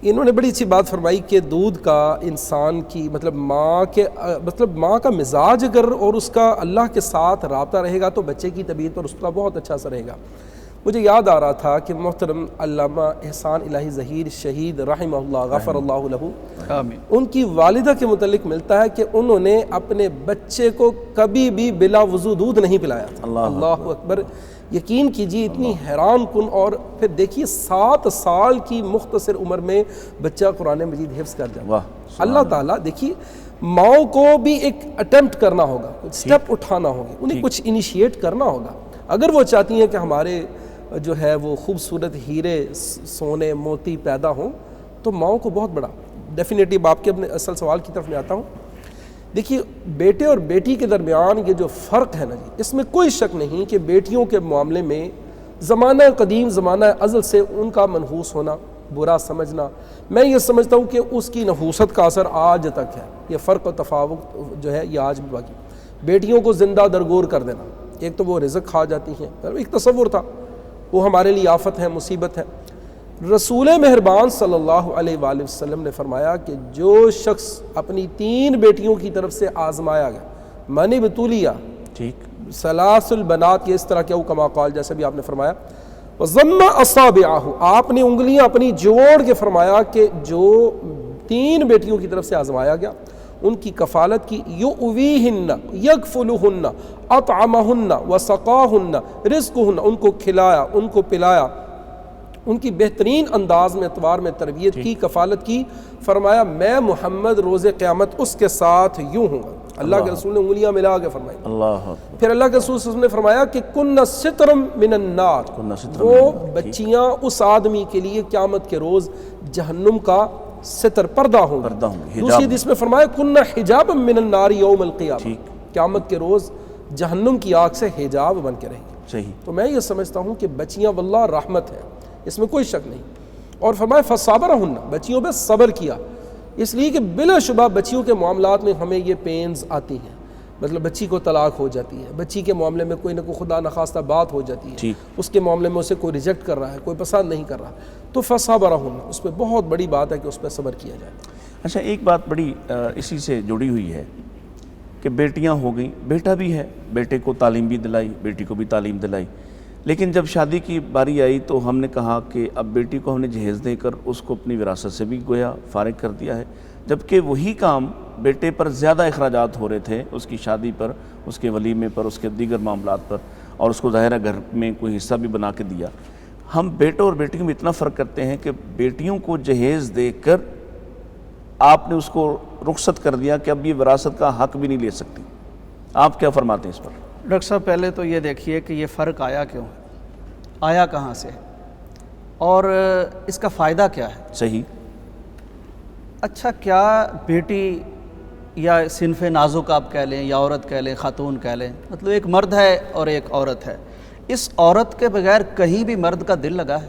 انہوں نے بڑی اچھی بات فرمائی کہ دودھ کا انسان کی مطلب ماں کا مزاج اگر اور اس کا اللہ کے ساتھ رابطہ رہے گا تو بچے کی طبیعت پر اس کا بہت اچھا اثر رہے گا۔ مجھے یاد آ رہا تھا کہ محترم علامہ احسان الہی ظہیر شہید رحمہ اللہ غفر اللہ لہ، آمین۔ ان کی والدہ کے متعلق ملتا ہے کہ انہوں نے اپنے بچے کو کبھی بھی بلا وضو دودھ نہیں پلایا تھا۔ اللہ اکبر، یقین کیجیے اتنی حیران کن، اور پھر دیکھیے 7 سال کی مختصر عمر میں بچہ قرآن مجید حفظ کر جاتا۔ اللہ تعالیٰ دیکھیے ماؤں کو بھی ایک اٹیمپٹ کرنا ہوگا، کچھ سٹیپ اٹھانا ہوگا، انہیں کچھ انیشیٹ کرنا ہوگا اگر وہ چاہتی ہیں کہ ہمارے جو ہے وہ خوبصورت ہیرے سونے موتی پیدا ہوں، تو ماؤں کو بہت بڑا ڈیفینیٹلی۔ آپ کے اپنے اصل سوال کی طرف میں آتا ہوں۔ دیکھیے بیٹے اور بیٹی کے درمیان یہ جو فرق ہے نا جی، اس میں کوئی شک نہیں کہ بیٹیوں کے معاملے میں زمانہ قدیم زمانہ ازل سے ان کا منحوس ہونا، برا سمجھنا، میں یہ سمجھتا ہوں کہ اس کی نحوست کا اثر آج تک ہے۔ یہ فرق و تفاوت جو ہے یہ آج بھی باقی۔ بیٹیوں کو زندہ درگور کر دینا، ایک تو وہ رزق کھا جاتی ہیں، ایک تصور تھا، وہ ہمارے لیے آفت ہے، مصیبت ہے۔ رسول مہربان صلی اللہ علیہ وآلہ وسلم نے فرمایا کہ جو شخص اپنی 3 بیٹیوں کی طرف سے آزمایا گیا، من ابتلیا، ٹھیک، ثلاث البنات، یہ اس طرح کیا کما قال، جیسے بھی آپ نے فرمایا، وضم اصابعہ، آپ نے انگلیاں اپنی جوڑ کے فرمایا کہ جو 3 بیٹیوں کی طرف سے آزمایا گیا ان کی کفالت کی، یؤویہن یکفلہن اطعمہن وسقاہن رزقہن، ان کو کھلایا، ان کو پلایا، ان کی بہترین انداز میں اعتبار میں تربیت کی، کفالت کی، فرمایا میں محمد روز قیامت اس کے ساتھ یوں ہوں گا۔ اللہ کے رسول نے انگلیاں ملا کے فرمائی۔ پھر اللہ کے رسول صلی اللہ علیہ وسلم نے فرمایا کہ کن سترم من النار، وہ بچیاں اس آدمی کے لیے قیامت کے روز جہنم کا ستر، پردہ ہوں گا۔ دوسری حدیث میں فرمایا کن حجاب من النار یوم القیامہ، قیامت کے روز جہنم کی آگ سے حجاب بن کے رہیں گی۔ صحیح۔ تو میں یہ سمجھتا ہوں کہ بچیاں واللہ رحمت ہے، اس میں کوئی شک نہیں۔ اور فرمایا فصابرہن، بچیوں پہ صبر کیا، اس لیے کہ بلا شبہ بچیوں کے معاملات میں ہمیں یہ پینز آتی ہیں، مطلب بچی کو طلاق ہو جاتی ہے، بچی کے معاملے میں کوئی نہ کوئی خدا نخواستہ بات ہو جاتی ہے، اس کے معاملے میں اسے کوئی ریجیکٹ کر رہا ہے، کوئی پسند نہیں کر رہا، تو فصابرہن، اس پہ بہت بڑی بات ہے کہ اس پہ صبر کیا جائے۔ اچھا، ایک بات بڑی اسی سے جڑی ہوئی ہے کہ بیٹیاں ہو گئیں، بیٹا بھی ہے، بیٹے کو تعلیم بھی دلائی، بیٹی کو بھی تعلیم دلائی، لیکن جب شادی کی باری آئی تو ہم نے کہا کہ اب بیٹی کو ہم نے جہیز دے کر اس کو اپنی وراثت سے بھی گویا فارغ کر دیا ہے، جبکہ وہی کام بیٹے پر زیادہ اخراجات ہو رہے تھے، اس کی شادی پر، اس کے ولیمے پر، اس کے دیگر معاملات پر، اور اس کو ظاہرہ گھر میں کوئی حصہ بھی بنا کے دیا۔ ہم بیٹوں اور بیٹیوں میں اتنا فرق کرتے ہیں کہ بیٹیوں کو جہیز دے کر آپ نے اس کو رخصت کر دیا کہ اب یہ وراثت کا حق بھی نہیں لے سکتی، آپ کیا فرماتے ہیں اس پر؟ ڈاکٹر صاحب پہلے تو یہ دیکھیے کہ یہ فرق آیا کیوں، آیا کہاں سے، اور اس کا فائدہ کیا ہے؟ صحیح۔ اچھا، کیا بیٹی یا صنف نازک آپ کہہ لیں یا عورت کہہ لیں، خاتون کہہ لیں، مطلب ایک مرد ہے اور ایک عورت ہے، اس عورت کے بغیر کہیں بھی مرد کا دل لگا ہے؟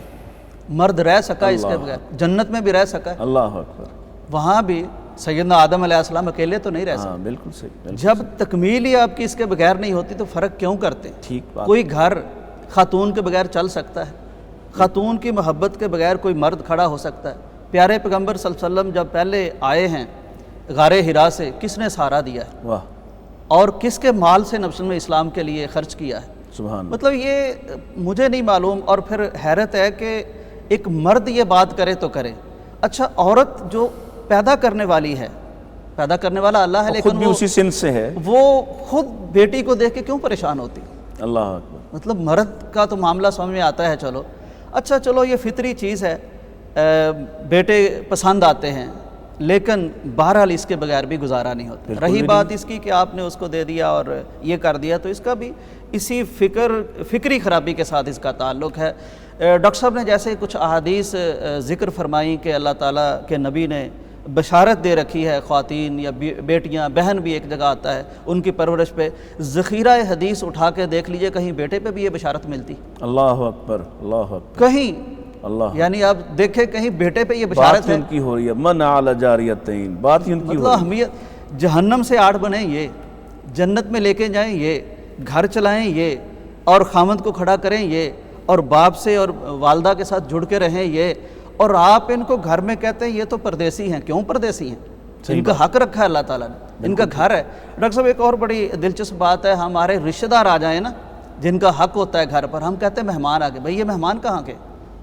مرد رہ سکا اس کے بغیر؟ جنت میں بھی رہ سکا ہے، اللہ اکبر، وہاں بھی سیدنا آدم علیہ السلام اکیلے تو نہیں رہ سکتے۔ بالکل صحیح۔ جب تکمیل ہی آپ کی اس کے بغیر نہیں ہوتی تو فرق کیوں کرتے؟ ٹھیک بات۔ کوئی گھر خاتون کے بغیر چل سکتا ہے؟ خاتون کی محبت کے بغیر کوئی مرد کھڑا ہو سکتا ہے؟ پیارے پیغمبر صلی اللہ علیہ وسلم جب پہلے آئے ہیں غار حرا سے، کس نے سہارا دیا ہے؟ واہ۔ اور کس کے مال سے نبی نے اسلام کے لیے خرچ کیا ہے؟ سبحان۔ مطلب یہ مجھے نہیں معلوم، اور پھر حیرت ہے کہ ایک مرد یہ بات کرے تو کرے۔ اچھا، عورت جو پیدا کرنے والی ہے، پیدا کرنے والا اللہ ہے، لیکن خود بھی اسی سن سے ہے، وہ خود بیٹی کو دیکھ کے کیوں پریشان ہوتی؟ اللہ اکبر۔ مطلب مرد کا تو معاملہ سمجھ میں آتا ہے، چلو اچھا، چلو یہ فطری چیز ہے، بیٹے پسند آتے ہیں، لیکن بہرحال اس کے بغیر بھی گزارا نہیں ہوتا۔ رہی بات اس کی کہ آپ نے اس کو دے دیا اور یہ کر دیا، تو اس کا بھی اسی فکری خرابی کے ساتھ اس کا تعلق ہے۔ ڈاکٹر صاحب نے جیسے کچھ احادیث ذکر فرمائیں کہ اللہ تعالیٰ کے نبی نے بشارت دے رکھی ہے خواتین یا بیٹیاں، بہن بھی ایک جگہ آتا ہے، ان کی پرورش پہ ذخیرہ حدیث اٹھا کے دیکھ لیجئے، کہیں بیٹے پہ بھی یہ بشارت ملتی؟ اللہ اکبر، اللہ اکبر، کہیں اللہ، یعنی آپ دیکھیں کہیں بیٹے پہ یہ بشارت ہے؟ بات ان کی ہو رہی ہے، من علی جاریتین، بات ان کی ہو مطلب رہی ہے۔ اہمیت، جہنم سے آڑ بنیں یہ، جنت میں لے کے جائیں یہ، گھر چلائیں یہ، اور خامند کو کھڑا کریں یہ، اور باپ سے اور والدہ کے ساتھ جڑ کے رہیں یہ، اور آپ ان کو گھر میں کہتے ہیں یہ تو پردیسی ہیں. کیوں پردیسی ہیں؟ ان کا حق رکھا ہے اللہ تعالیٰ نے, ان کا گھر ہے. ڈاکٹر صاحب ایک اور بڑی دلچسپ بات ہے, ہمارے رشتہ دار آ جائیں نا جن کا حق ہوتا ہے گھر پر, ہم کہتے ہیں مہمان آ گئے. بھائی یہ مہمان کہاں کے,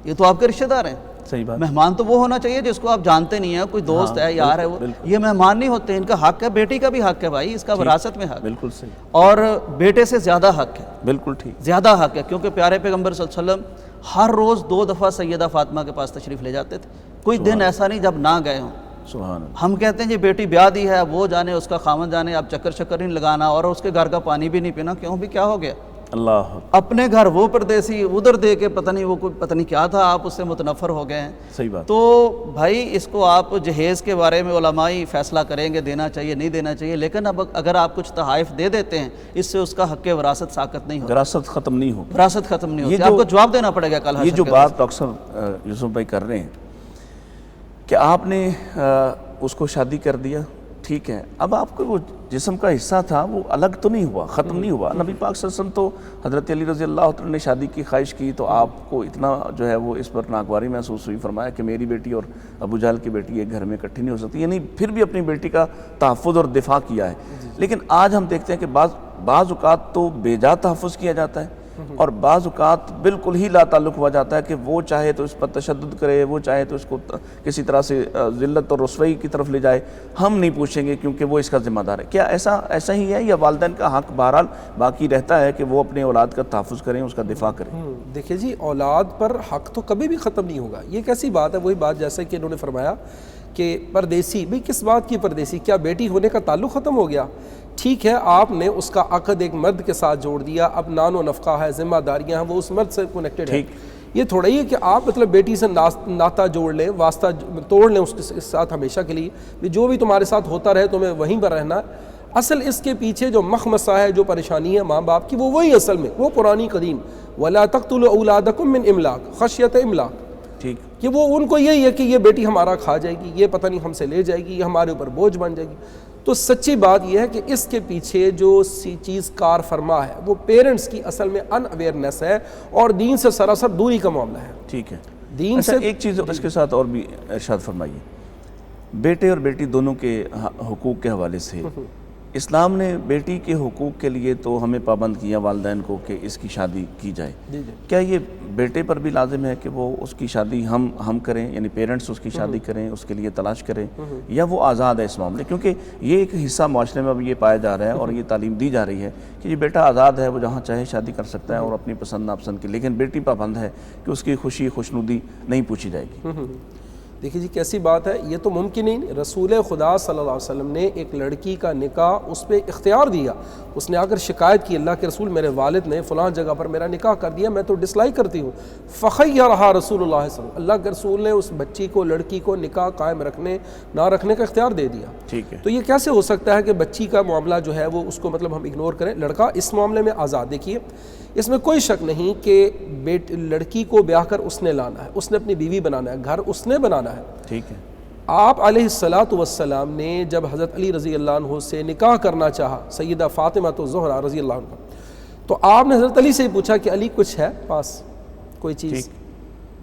یہ تو آپ کے رشتہ دار ہیں. صحیح بات. مہمان تو وہ ہونا چاہیے جس کو آپ جانتے نہیں ہیں, کوئی دوست ہے, یار ہے, وہ یہ مہمان نہیں ہوتے. ان کا حق ہے, بیٹی کا بھی حق ہے بھائی, اس کا وراثت میں حق. بالکل صحیح. اور بیٹے سے زیادہ حق ہے. بالکل ٹھیک. زیادہ حق ہے, کیونکہ پیارے پیغمبر صلی اللہ علیہ وسلم ہر روز 2 دفعہ سیدہ فاطمہ کے پاس تشریف لے جاتے تھے. کوئی دن ایسا نہیں جب نہ گئے ہوں. سبحان اللہ. ہم کہتے ہیں جی بیٹی بیاہ دی ہے, وہ جانے, اس کا خامن جانے, آپ چکر نہیں لگانا, اور اس کے گھر کا پانی بھی نہیں پینا. کیوں بھی, کیا ہو گیا؟ اللہ. اپنے گھر وہ پردیسی, ادھر دے کے پتہ نہیں وہ کوئی پتہ نہیں کیا تھا, آپ اس سے متنفر ہو گئے ہیں. صحیح بات. تو بھائی اس کو آپ جہیز کے بارے میں علمائی فیصلہ کریں گے, دینا چاہیے نہیں دینا چاہیے. لیکن اب اگر آپ کچھ تحائف دے دیتے ہیں, اس سے اس کا حق وراثت ساقط نہیں ہوتا, وراثت ختم نہیں ہوگی. وراثت ختم نہیں ہوتی. آپ کو جواب دینا پڑے گا کل. یہ جو بات ڈاکٹر صاحب یوسف بھائی کر رہے ہیں کہ آپ نے اس کو شادی کر دیا, ٹھیک ہے, اب آپ کو وہ جسم کا حصہ تھا وہ الگ تو نہیں ہوا, ختم نہیں ہوا. نبی پاک صلی اللہ علیہ وسلم تو حضرت علی رضی اللہ عنہ نے شادی کی خواہش کی تو آپ کو اتنا جو ہے وہ اس پر ناگواری محسوس ہوئی, فرمایا کہ میری بیٹی اور ابو جہل کی بیٹی ایک گھر میں اکٹھی نہیں ہو سکتی. یعنی پھر بھی اپنی بیٹی کا تحفظ اور دفاع کیا ہے. لیکن آج ہم دیکھتے ہیں کہ بعض اوقات تو بے جا تحفظ کیا جاتا ہے, اور بعض اوقات بالکل ہی لا تعلق ہوا جاتا ہے کہ وہ چاہے تو اس پر تشدد کرے, وہ چاہے تو اس کو کسی طرح سے ذلت اور رسوائی کی طرف لے جائے, ہم نہیں پوچھیں گے کیونکہ وہ اس کا ذمہ دار ہے. کیا ایسا ہی ہے, یا والدین کا حق بہرحال باقی رہتا ہے کہ وہ اپنے اولاد کا تحفظ کریں, اس کا دفاع کریں؟ دیکھیں جی, اولاد پر حق تو کبھی بھی ختم نہیں ہوگا. یہ کیسی بات ہے, وہی بات جیسے کہ انہوں نے فرمایا کہ پردیسی, بھئی کس بات کی پردیسی, کیا بیٹی ہونے کا تعلق ختم ہو گیا؟ ٹھیک ہے, آپ نے اس کا عقد ایک مرد کے ساتھ جوڑ دیا, اب نان و نفقہ ہے, ذمہ داریاں ہیں, وہ اس مرد سے کنیکٹڈ ہے. یہ تھوڑا ہی ہے کہ آپ مطلب بیٹی سے ناطہ جوڑ لیں, واسطہ توڑ لیں اس کے ساتھ ہمیشہ کے لیے, جو بھی تمہارے ساتھ ہوتا رہے تمہیں وہیں پر رہنا ہے. اصل اس کے پیچھے جو مخمصہ ہے, جو پریشانی ہے ماں باپ کی, وہ وہی اصل میں وہ قرآنی قدیم وَلَا تَقْتُلُوا أَوْلَادَكُمْ مِنْ إِمْلَاقٍ خَشْيَةَ إِمْلَاقٍ, ٹھیک, کہ وہ ان کو یہی ہے کہ یہ بیٹی ہمارا کھا جائے گی, یہ پتہ نہیں ہم سے لے جائے گی, یہ ہمارے اوپر بوجھ بن جائے گی. تو سچی بات یہ ہے کہ اس کے پیچھے جو چیز کار فرما ہے وہ پیرنٹس کی اصل میں ان اویئرنیس ہے, اور دین سے سراسر دوری کا معاملہ ہے. ٹھیک ہے. دین سے ایک چیز اس کے ساتھ اور بھی ارشاد فرمائیے, بیٹے اور بیٹی دونوں کے حقوق کے حوالے سے اسلام نے بیٹی کے حقوق کے لیے تو ہمیں پابند کیا والدین کو کہ اس کی شادی کی جائے. کیا یہ بیٹے پر بھی لازم ہے کہ وہ اس کی شادی ہم کریں, یعنی پیرنٹس اس کی شادی کریں, اس کے لیے تلاش کریں, یا وہ آزاد ہے اس معاملے؟ کیونکہ یہ ایک حصہ معاشرے میں اب یہ پایا جا رہا ہے اور یہ تعلیم دی جا رہی ہے کہ یہ بیٹا آزاد ہے, وہ جہاں چاہے شادی کر سکتا ہے اور اپنی پسند ناپسند کی, لیکن بیٹی پابند ہے کہ اس کی خوشی خوشنودی نہیں پوچھی جائے گی. دیکھیے جی کیسی بات ہے, یہ تو ممکن ہی نہیں. رسول خدا صلی اللہ علیہ وسلم نے ایک لڑکی کا نکاح اس پہ اختیار دیا, اس نے آ کر شکایت کی, اللہ کے رسول میرے والد نے فلاں جگہ پر میرا نکاح کر دیا, میں تو ڈسلائک کرتی ہوں. فخیرہا رسول اللہ صلی اللہ علیہ وسلم, اللہ کے رسول نے اس بچی کو, لڑکی کو نکاح قائم رکھنے نہ رکھنے کا اختیار دے دیا. ٹھیک ہے. تو یہ کیسے ہو سکتا ہے کہ بچی کا معاملہ جو ہے وہ اس کو مطلب ہم اگنور کریں؟ لڑکا اس معاملے میں آزاد. دیکھیے اس میں کوئی شک نہیں کہ لڑکی کو بیاہ کر اس نے لانا ہے, اس نے اپنی بیوی بنانا ہے, گھر اس نے بنانا ہے. ٹھیک ہے. آپ علیہ الصلاۃ والسلام نے جب حضرت علی رضی اللہ عنہ سے نکاح کرنا چاہا, سیدہ فاطمہ الزہرا رضی اللہ عنہ, تو آپ نے حضرت علی سے ہی پوچھا کہ علی کچھ ہے پاس کوئی چیز؟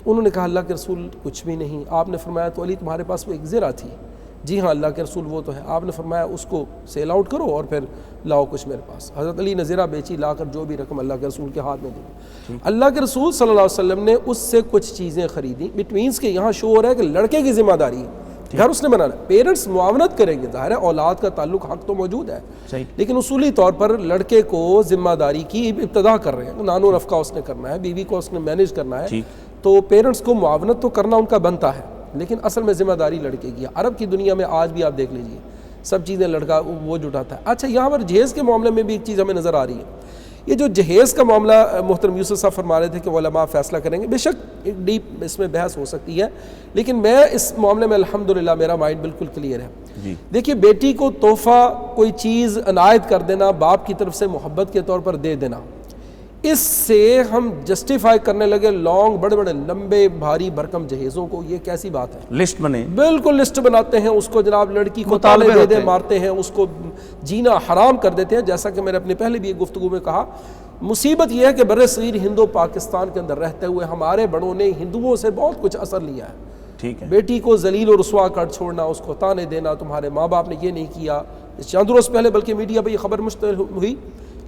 انہوں نے کہا اللہ کے رسول کچھ بھی نہیں. آپ نے فرمایا تو علی تمہارے پاس وہ ایک زرہ تھی. جی ہاں اللہ کے رسول وہ تو ہے. آپ نے فرمایا اس کو سیل آؤٹ کرو اور پھر لاؤ کچھ میرے پاس. حضرت علی نے زرہ بیچی, لا کر جو بھی رقم اللہ کے رسول کے ہاتھ میں دی. اللہ کے رسول صلی اللہ علیہ وسلم نے اس سے کچھ چیزیں خریدیں. اٹ مینس کہ یہاں شو ہو رہا ہے کہ لڑکے کی ذمہ داری ہے, گھر اس نے بنانا ہے, پیرنٹس معاونت کریں گے, ظاہر ہے اولاد کا تعلق حق تو موجود ہے, لیکن اصولی طور پر لڑکے کو ذمہ داری کی ابتدا کر رہے ہیں. نان و نفقہ اس نے کرنا ہے, بیوی کو اس نے مینیج کرنا ہے, تو پیرنٹس کو معاونت تو کرنا ان کا بنتا ہے, لیکن اصل میں ذمہ داری لڑکے کی ہے. عرب کی دنیا میں آج بھی آپ دیکھ لیجئے سب چیزیں لڑکا وہ جٹاتا ہے. اچھا یہاں پر جہیز کے معاملے میں بھی ایک چیز ہمیں نظر آ رہی ہے. یہ جو جہیز کا معاملہ محترم یوسف صاحب فرما رہے تھے کہ علماء فیصلہ کریں گے, بے شک ایک ڈیپ اس میں بحث ہو سکتی ہے, لیکن میں اس معاملے میں الحمدللہ میرا مائنڈ بالکل کلیئر ہے. دیکھیے بیٹی کو تحفہ کوئی چیز عنایت کر دینا, باپ کی طرف سے محبت کے طور پر دے دینا, اس سے ہم جسٹیفائی کرنے لگے لانگ بڑے بڑے لمبے بھاری بھرکم جہیزوں کو. یہ کیسی بات ہے؟ لسٹ بنے, بالکل لسٹ بناتے ہیں اس کو, جناب لڑکی کو تالے دے دے مارتے ہیں, اس کو جینا حرام کر دیتے ہیں. جیسا کہ میں نے اپنے پہلے بھی ایک گفتگو میں کہا, مصیبت یہ ہے کہ برصغیر ہندو پاکستان کے اندر رہتے ہوئے ہمارے بڑوں نے ہندوؤں سے بہت کچھ اثر لیا ہے. ٹھیک ہے، بیٹی کو ذلیل و رسوا کر چھوڑنا، اس کو تانے دینا تمہارے ماں باپ نے یہ نہیں کیا. چند روز پہلے بلکہ میڈیا پہ یہ خبر مشتہر ہوئی،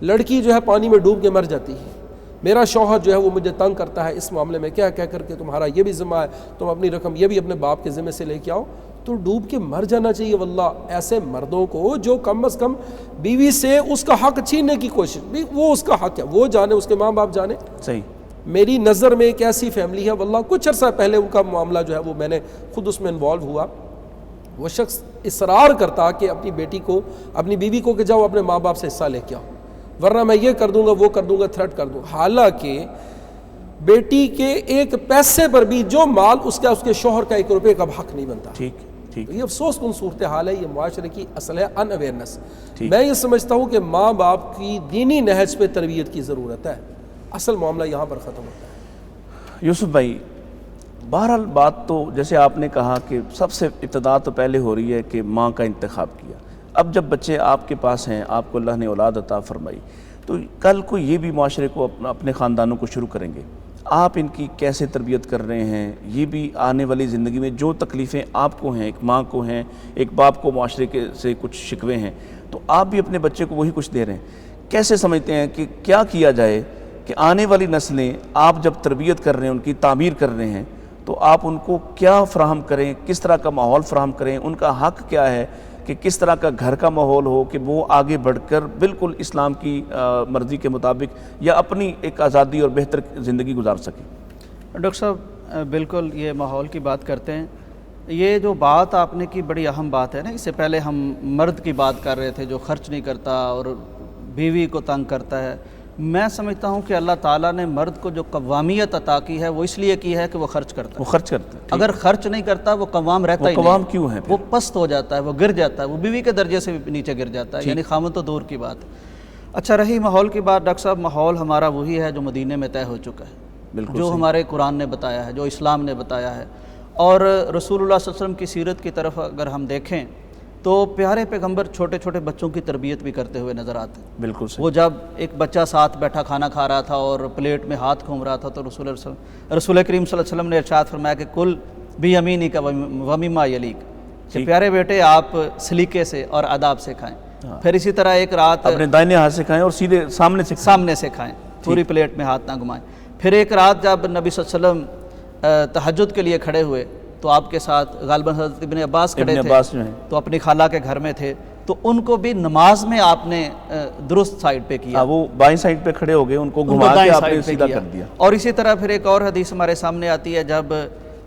لڑکی جو ہے پانی میں ڈوب کے مر جاتی ہے. میرا شوہر جو ہے وہ مجھے تنگ کرتا ہے اس معاملے میں، کیا کہہ کر کے تمہارا یہ بھی ذمہ ہے، تم اپنی رقم یہ بھی اپنے باپ کے ذمہ سے لے کے آؤ. تو ڈوب کے مر جانا چاہیے. واللہ ایسے مردوں کو جو کم از کم بیوی سے اس کا حق چھیننے کی کوشش، بھی وہ اس کا حق ہے، وہ جانے، اس کے ماں باپ جانے. صحیح. میری نظر میں ایک ایسی فیملی ہے واللہ، کچھ عرصہ پہلے ان کا معاملہ جو ہے وہ میں نے خود اس میں انوالو ہوا. وہ شخص اصرار کرتا کہ اپنی بیٹی کو، اپنی بیوی کو کہ جاؤ اپنے ماں باپ سے حصہ لے کے آؤ، ورنہ میں یہ کر دوں گا وہ کر دوں گا، تھریٹ کر دوں. حالانکہ بیٹی کے ایک پیسے پر بھی جو مال اس کا، اس کے شوہر کا 1 روپے کا حق نہیں بنتا. ٹھیک ٹھیک. یہ افسوس کن صورتحال ہے. یہ معاشرے کی اصل ہے ان اویئرنیس. میں یہ سمجھتا ہوں کہ ماں باپ کی دینی نہج پہ تربیت کی ضرورت ہے. اصل معاملہ یہاں پر ختم ہوتا ہے. یوسف بھائی، بہرحال بات تو جیسے آپ نے کہا کہ سب سے ابتدا تو پہلے ہو رہی ہے کہ ماں کا انتخاب کیا. اب جب بچے آپ کے پاس ہیں، آپ کو اللہ نے اولاد عطا فرمائی، تو کل کو یہ بھی معاشرے کو اپنے خاندانوں کو شروع کریں گے. آپ ان کی کیسے تربیت کر رہے ہیں؟ یہ بھی آنے والی زندگی میں جو تکلیفیں آپ کو ہیں، ایک ماں کو ہیں، ایک باپ کو معاشرے کے سے کچھ شکوے ہیں، تو آپ بھی اپنے بچے کو وہی کچھ دے رہے ہیں. کیسے سمجھتے ہیں کہ کیا کیا جائے کہ آنے والی نسلیں، آپ جب تربیت کر رہے ہیں، ان کی تعمیر کر رہے ہیں، تو آپ ان کو کیا فراہم کریں، کس طرح کا ماحول فراہم کریں؟ ان کا حق کیا ہے کہ کس طرح کا گھر کا ماحول ہو کہ وہ آگے بڑھ کر بالکل اسلام کی مرضی کے مطابق یا اپنی ایک آزادی اور بہتر زندگی گزار سکیں؟ ڈاکٹر صاحب بالکل یہ ماحول کی بات کرتے ہیں. یہ جو بات آپ نے کی بڑی اہم بات ہے نا. اس سے پہلے ہم مرد کی بات کر رہے تھے جو خرچ نہیں کرتا اور بیوی کو تنگ کرتا ہے. میں سمجھتا ہوں کہ اللہ تعالیٰ نے مرد کو جو قوامیت عطا کی ہے وہ اس لیے کی ہے کہ وہ خرچ کرتا ہے. وہ خرچ کرتا ہے. اگر خرچ نہیں کرتا وہ قوام رہتا ہی نہیں. قوام کیوں ہے؟ وہ پست ہو جاتا ہے، وہ گر جاتا ہے، وہ بیوی کے درجے سے بھی نیچے گر جاتا ہے. یعنی خامد تو دور کی بات ہے. اچھا رہی ماحول کی بات، ڈاکٹر صاحب ماحول ہمارا وہی ہے جو مدینے میں طے ہو چکا ہے، بالکل جو ہمارے قرآن نے بتایا ہے، جو اسلام نے بتایا ہے. اور رسول اللہ صلی اللہ علیہ وسلم کی سیرت کی طرف اگر ہم دیکھیں تو پیارے پیغمبر چھوٹے چھوٹے بچوں کی تربیت بھی کرتے ہوئے نظر آتے ہیں. بالکل صحیح. وہ جب ایک بچہ ساتھ بیٹھا کھانا کھا رہا تھا اور پلیٹ میں ہاتھ گھوم رہا تھا تو رسول کریم صلی اللہ علیہ وسلم نے ارشاد فرمایا کہ کل بیمینی کا ومما یلیک، کہ پیارے بیٹے آپ سلیقے سے اور آداب سے کھائیں. پھر اسی طرح ایک رات اپنے دائیں ہاتھ سے کھائیں اور سیدھے سامنے سے کھائیں، پوری پلیٹ میں ہاتھ نہ گھمائیں. پھر ایک رات جب نبی صلی اللہ علیہ وسلم تہجد کے لیے کھڑے ہوئے تو آپ کے ساتھ غالباً حضرت ابن عباس کھڑے تھے، تو اپنی خالہ کے گھر میں تھے، تو ان کو بھی نماز میں آپ نے درست سائیڈ پہ کیا. وہ بائیں سائیڈ پہ کھڑے ہو گئے، ان کو گھما کے آپ نے سیدھا کر دیا. اور اسی طرح پھر ایک اور حدیث ہمارے سامنے آتی ہے جب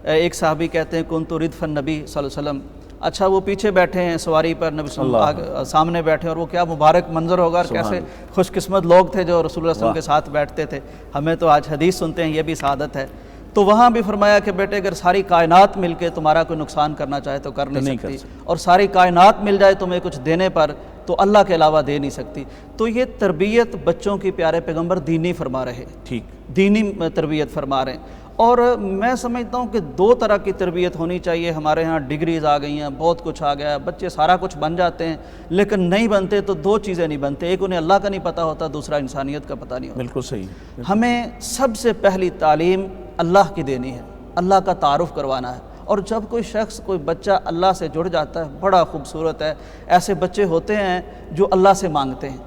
ایک صحابی کہتے ہیں کنت ردف النبی صلی اللہ علیہ وسلم. اچھا وہ پیچھے بیٹھے ہیں سواری پر، نبی صلی اللہ علیہ وسلم سامنے بیٹھے، اور وہ کیا مبارک منظر ہوگا، اور کیسے خوش قسمت لوگ تھے جو رسول اللہ صلی اللہ علیہ وسلم کے ساتھ بیٹھتے تھے. ہمیں تو آج حدیث سنتے ہیں، یہ بھی سعادت ہے. تو وہاں بھی فرمایا کہ بیٹے اگر ساری کائنات مل کے تمہارا کوئی نقصان کرنا چاہے تو کر نہیں سکتی، اور ساری کائنات مل جائے تمہیں کچھ دینے پر تو اللہ کے علاوہ دے نہیں سکتی. تو یہ تربیت بچوں کی پیارے پیغمبر دینی فرما رہے، ٹھیک دینی تربیت فرما رہے ہیں. اور میں سمجھتا ہوں کہ 2 طرح کی تربیت ہونی چاہیے. ہمارے ہاں ڈگریز آ گئی ہیں، بہت کچھ آ گیا ہے، بچے سارا کچھ بن جاتے ہیں، لیکن نہیں بنتے تو 2 چیزیں نہیں بنتے. ایک انہیں اللہ کا نہیں پتہ ہوتا، دوسرا انسانیت کا پتہ نہیں ہوتا. بالکل صحیح. ہمیں سب سے پہلی تعلیم اللہ کی دینی ہے، اللہ کا تعارف کروانا ہے. اور جب کوئی شخص، کوئی بچہ اللہ سے جڑ جاتا ہے، بڑا خوبصورت ہے. ایسے بچے ہوتے ہیں جو اللہ سے مانگتے ہیں،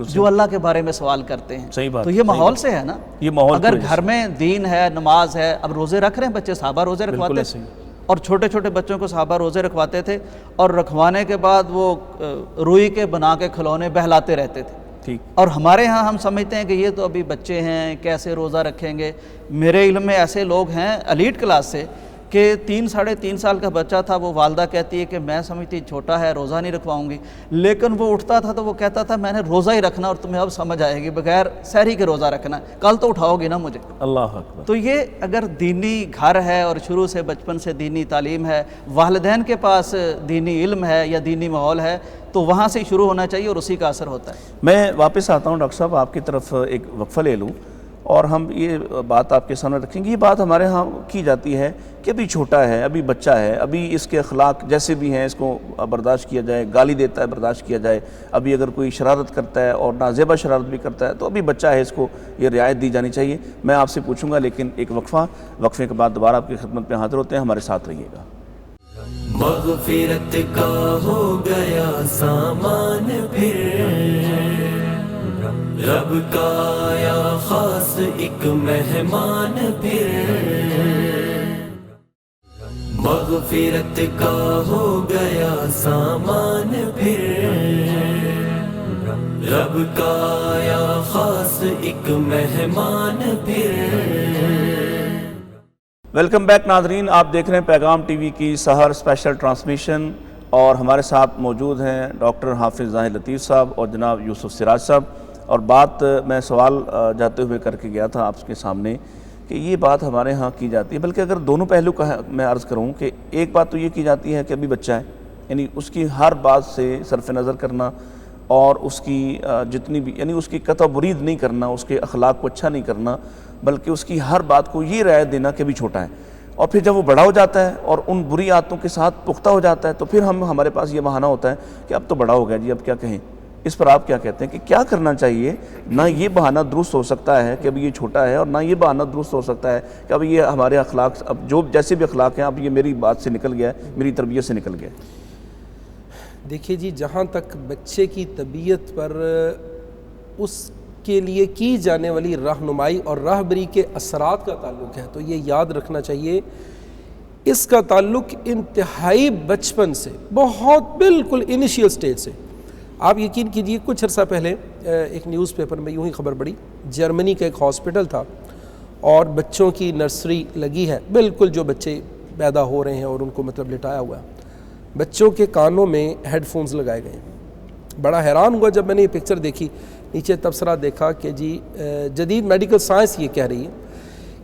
جو اللہ کے بارے میں سوال کرتے ہیں. صحیح بات. تو یہ ماحول سے ہے نا. یہ ماحول اگر گھر میں دین ہے، نماز ہے، اب روزے رکھ رہے ہیں بچے، صحابہ روزے رکھواتے تھے، اور چھوٹے چھوٹے بچوں کو صحابہ روزے رکھواتے تھے، اور رکھوانے کے بعد وہ روئی کے بنا کے کھلونے بہلاتے رہتے تھے. اور ہمارے ہاں ہم سمجھتے ہیں کہ یہ تو ابھی بچے ہیں، کیسے روزہ رکھیں گے. میرے علم میں ایسے لوگ ہیں ایلیٹ کلاس سے کہ 3-3.5 سال کا بچہ تھا، وہ والدہ کہتی ہے کہ میں سمجھتی چھوٹا ہے، روزہ نہیں رکھواؤں گی، لیکن وہ اٹھتا تھا تو وہ کہتا تھا میں نے روزہ ہی رکھنا، اور تمہیں اب سمجھ آئے گی بغیر سحری کے روزہ رکھنا، کل تو اٹھاؤ گی نا مجھے. اللہ اکبر. تو یہ اگر دینی گھر ہے اور شروع سے بچپن سے دینی تعلیم ہے، والدین کے پاس دینی علم ہے یا دینی ماحول ہے، تو وہاں سے شروع ہونا چاہیے اور اسی کا اثر ہوتا ہے. میں واپس آتا ہوں ڈاکٹر صاحب، آپ کی طرف ایک وقفہ لے لوں اور ہم یہ بات آپ کے سامنے رکھیں گے. یہ بات ہمارے ہاں کی جاتی ہے کہ ابھی چھوٹا ہے, ابھی بچہ ہے, ابھی اس کے اخلاق جیسے بھی ہیں اس کو برداشت کیا جائے, گالی دیتا ہے برداشت کیا جائے, ابھی اگر کوئی شرارت کرتا ہے اور نازیبا شرارت بھی کرتا ہے تو ابھی بچہ ہے, اس کو یہ رعایت دی جانی چاہیے. میں آپ سے پوچھوں گا لیکن ایک وقفے کے بعد دوبارہ آپ کی خدمت میں حاضر ہوتے ہیں. ہمارے ساتھ رہیے گا. مغفرت کا ہو گیا سامان پھر, رب کا آیا خاص ایک مہمان پھر. مغفرت کا ہو گیا سامان پھر, رب کا آیا خاص ایک مہمان پھر. ویلکم بیک ناظرین, آپ دیکھ رہے ہیں پیغام ٹی وی کی سحر اسپیشل ٹرانسمیشن, اور ہمارے ساتھ موجود ہیں ڈاکٹر حافظ ظاہر لطیف صاحب اور جناب یوسف سراج صاحب. اور بات میں سوال جاتے ہوئے کر کے گیا تھا آپ کے سامنے کہ یہ بات ہمارے ہاں کی جاتی ہے, بلکہ اگر دونوں پہلو کا میں عرض کروں کہ ایک بات تو یہ کی جاتی ہے کہ ابھی بچہ ہے, یعنی اس کی ہر بات سے صرف نظر کرنا اور اس کی جتنی بھی یعنی اس کی قطع برید نہیں کرنا, اس کے اخلاق کو اچھا نہیں کرنا, بلکہ اس کی ہر بات کو یہ رعایت دینا کہ ابھی چھوٹا ہے. اور پھر جب وہ بڑا ہو جاتا ہے اور ان بری عادتوں کے ساتھ پختہ ہو جاتا ہے تو پھر ہمارے پاس یہ بہانہ ہوتا ہے کہ اب تو بڑا ہو گیا جی, اب کیا کہیں. اس پر آپ کیا کہتے ہیں کہ کیا کرنا چاہیے؟ نہ یہ بہانہ درست ہو سکتا ہے کہ ابھی یہ چھوٹا ہے, اور نہ یہ بہانہ درست ہو سکتا ہے کہ اب یہ ہمارے اخلاق اب جو جیسے بھی اخلاق ہیں اب یہ میری بات سے نکل گیا ہے, میری تربیت سے نکل گیا ہے. دیکھیے جی, جہاں تک بچے کی طبیعت پر اس کے لیے کی جانے والی رہنمائی اور راہبری کے اثرات کا تعلق ہے تو یہ یاد رکھنا چاہیے اس کا تعلق انتہائی بچپن سے, بہت بالکل انیشیل سٹیج سے. آپ یقین کیجئے کچھ عرصہ پہلے ایک نیوز پیپر میں یوں ہی خبر پڑی, جرمنی کا ایک ہاسپٹل تھا اور بچوں کی نرسری لگی ہے, بالکل جو بچے پیدا ہو رہے ہیں اور ان کو مطلب لٹایا ہوا ہے, بچوں کے کانوں میں ہیڈ فونز لگائے گئے ہیں. بڑا حیران ہوا جب میں نے یہ پکچر دیکھی, نیچے تبصرہ دیکھا کہ جی جدید میڈیکل سائنس یہ کہہ رہی ہے